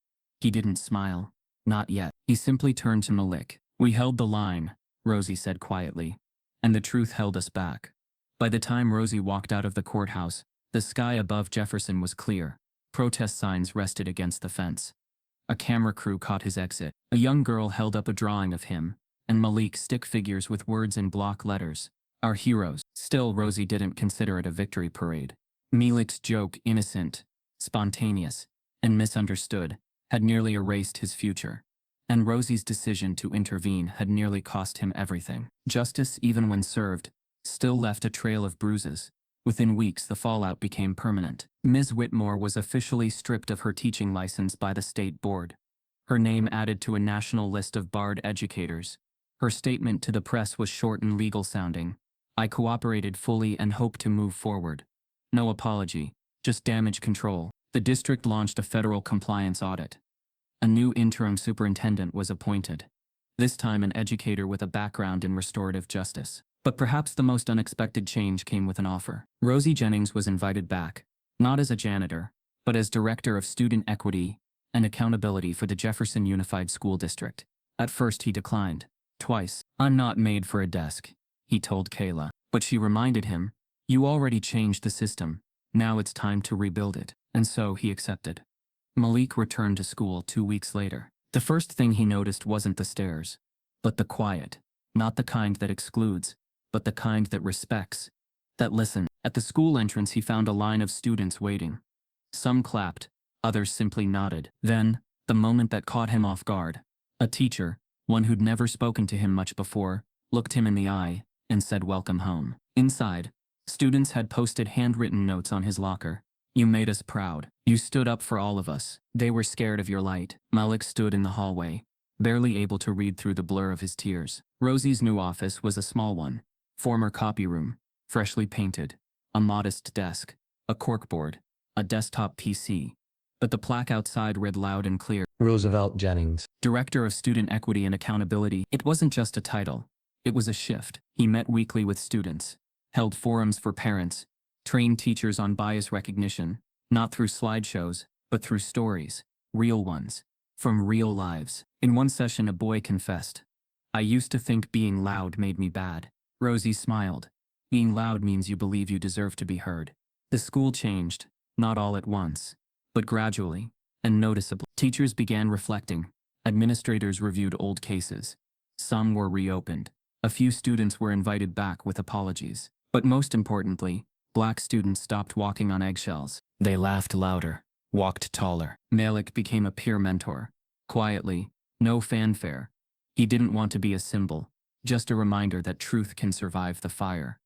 He didn't smile. Not yet. He simply turned to Malik. "We held the line," Rosie said quietly, "and the truth held us back." By the time Rosie walked out of the courthouse, the sky above Jefferson was clear. Protest signs rested against the fence. A camera crew caught his exit. A young girl held up a drawing of him, and Malik stick figures with words in block letters. "Our heroes." Still, Rosie didn't consider it a victory parade. Malik's joke, innocent, spontaneous, and misunderstood, had nearly erased his future. And Rosie's decision to intervene had nearly cost him everything. Justice, even when served, still left a trail of bruises. Within weeks, the fallout became permanent. Ms. Whitmore was officially stripped of her teaching license by the state board. her name added to a national list of barred educators. Her statement to the press was short and legal sounding. I cooperated fully and hope to move forward. No apology, just damage control. The district launched a federal compliance audit. A new interim superintendent was appointed. This time an educator with a background in restorative justice. But perhaps the most unexpected change came with an offer. Rosie Jennings was invited back, not as a janitor, but as Director of Student Equity and Accountability for the Jefferson Unified School District. At first he declined. Twice. I'm not made for a desk, he told Kayla. But she reminded him, you already changed the system. Now it's time to rebuild it. And so he accepted. Malik returned to school 2 weeks later. The first thing he noticed wasn't the stairs, but the quiet. Not the kind that excludes, but the kind that respects, that listen. At the school entrance he found a line of students waiting. Some clapped, others simply nodded. Then, the moment that caught him off guard. A teacher, one who'd never spoken to him much before, looked him in the eye and said welcome home. Inside, students had posted handwritten notes on his locker. You made us proud. You stood up for all of us. They were scared of your light. Malik stood in the hallway, barely able to read through the blur of his tears. Rosie's new office was a small one. Former copy room, freshly painted, a modest desk, a corkboard, a desktop PC. But the plaque outside read loud and clear, Roosevelt Jennings, Director of Student Equity and Accountability. It wasn't just a title. It was a shift. He met weekly with students, held forums for parents, trained teachers on bias recognition, not through slideshows, but through stories, real ones, from real lives. In one session a boy confessed, I used to think being loud made me bad. Rosie smiled. Being loud means you believe you deserve to be heard. The school changed, not all at once, but gradually, and noticeably. Teachers began reflecting. Administrators reviewed old cases. Some were reopened. A few students were invited back with apologies. But most importantly, Black students stopped walking on eggshells. They laughed louder, walked taller. Malik became a peer mentor. Quietly, no fanfare. He didn't want to be a symbol, just a reminder that truth can survive the fire.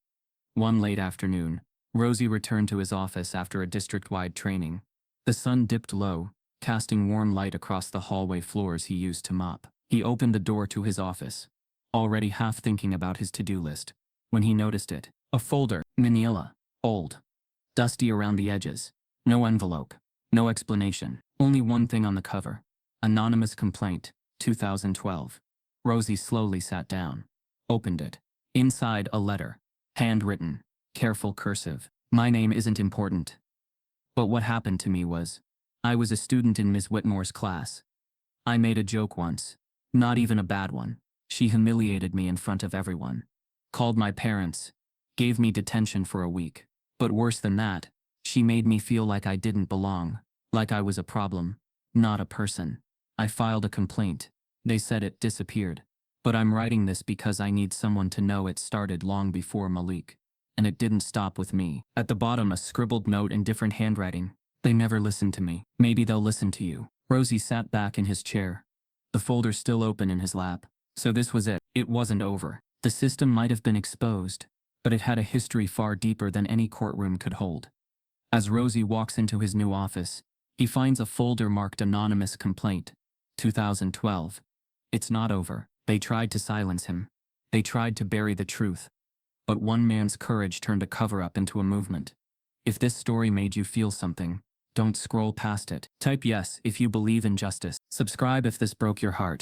One late afternoon, Rosie returned to his office after a district-wide training. The sun dipped low, casting warm light across the hallway floors he used to mop. He opened the door to his office, already half thinking about his to-do list, when he noticed it. A folder, manila, old, dusty around the edges. No envelope, no explanation. Only one thing on the cover. Anonymous complaint, 2012. Rosie slowly sat down, opened it. Inside, a letter, handwritten, careful cursive. My name isn't important. But what happened to me was, I was a student in Ms. Whitmore's class. I made a joke once, not even a bad one. She humiliated me in front of everyone, called my parents, gave me detention for a week. But worse than that, she made me feel like I didn't belong, like I was a problem, not a person. I filed a complaint. They said it disappeared. But I'm writing this because I need someone to know it started long before Malik. And it didn't stop with me. At the bottom, a scribbled note in different handwriting. They never listened to me. Maybe they'll listen to you. Rosie sat back in his chair, the folder still open in his lap. So this was it. It wasn't over. The system might have been exposed, but it had a history far deeper than any courtroom could hold. As Rosie walks into his new office, he finds a folder marked Anonymous Complaint, 2012. It's not over. They tried to silence him. They tried to bury the truth. But one man's courage turned a cover-up into a movement. If this story made you feel something, don't scroll past it. Type yes if you believe in justice. Subscribe if this broke your heart.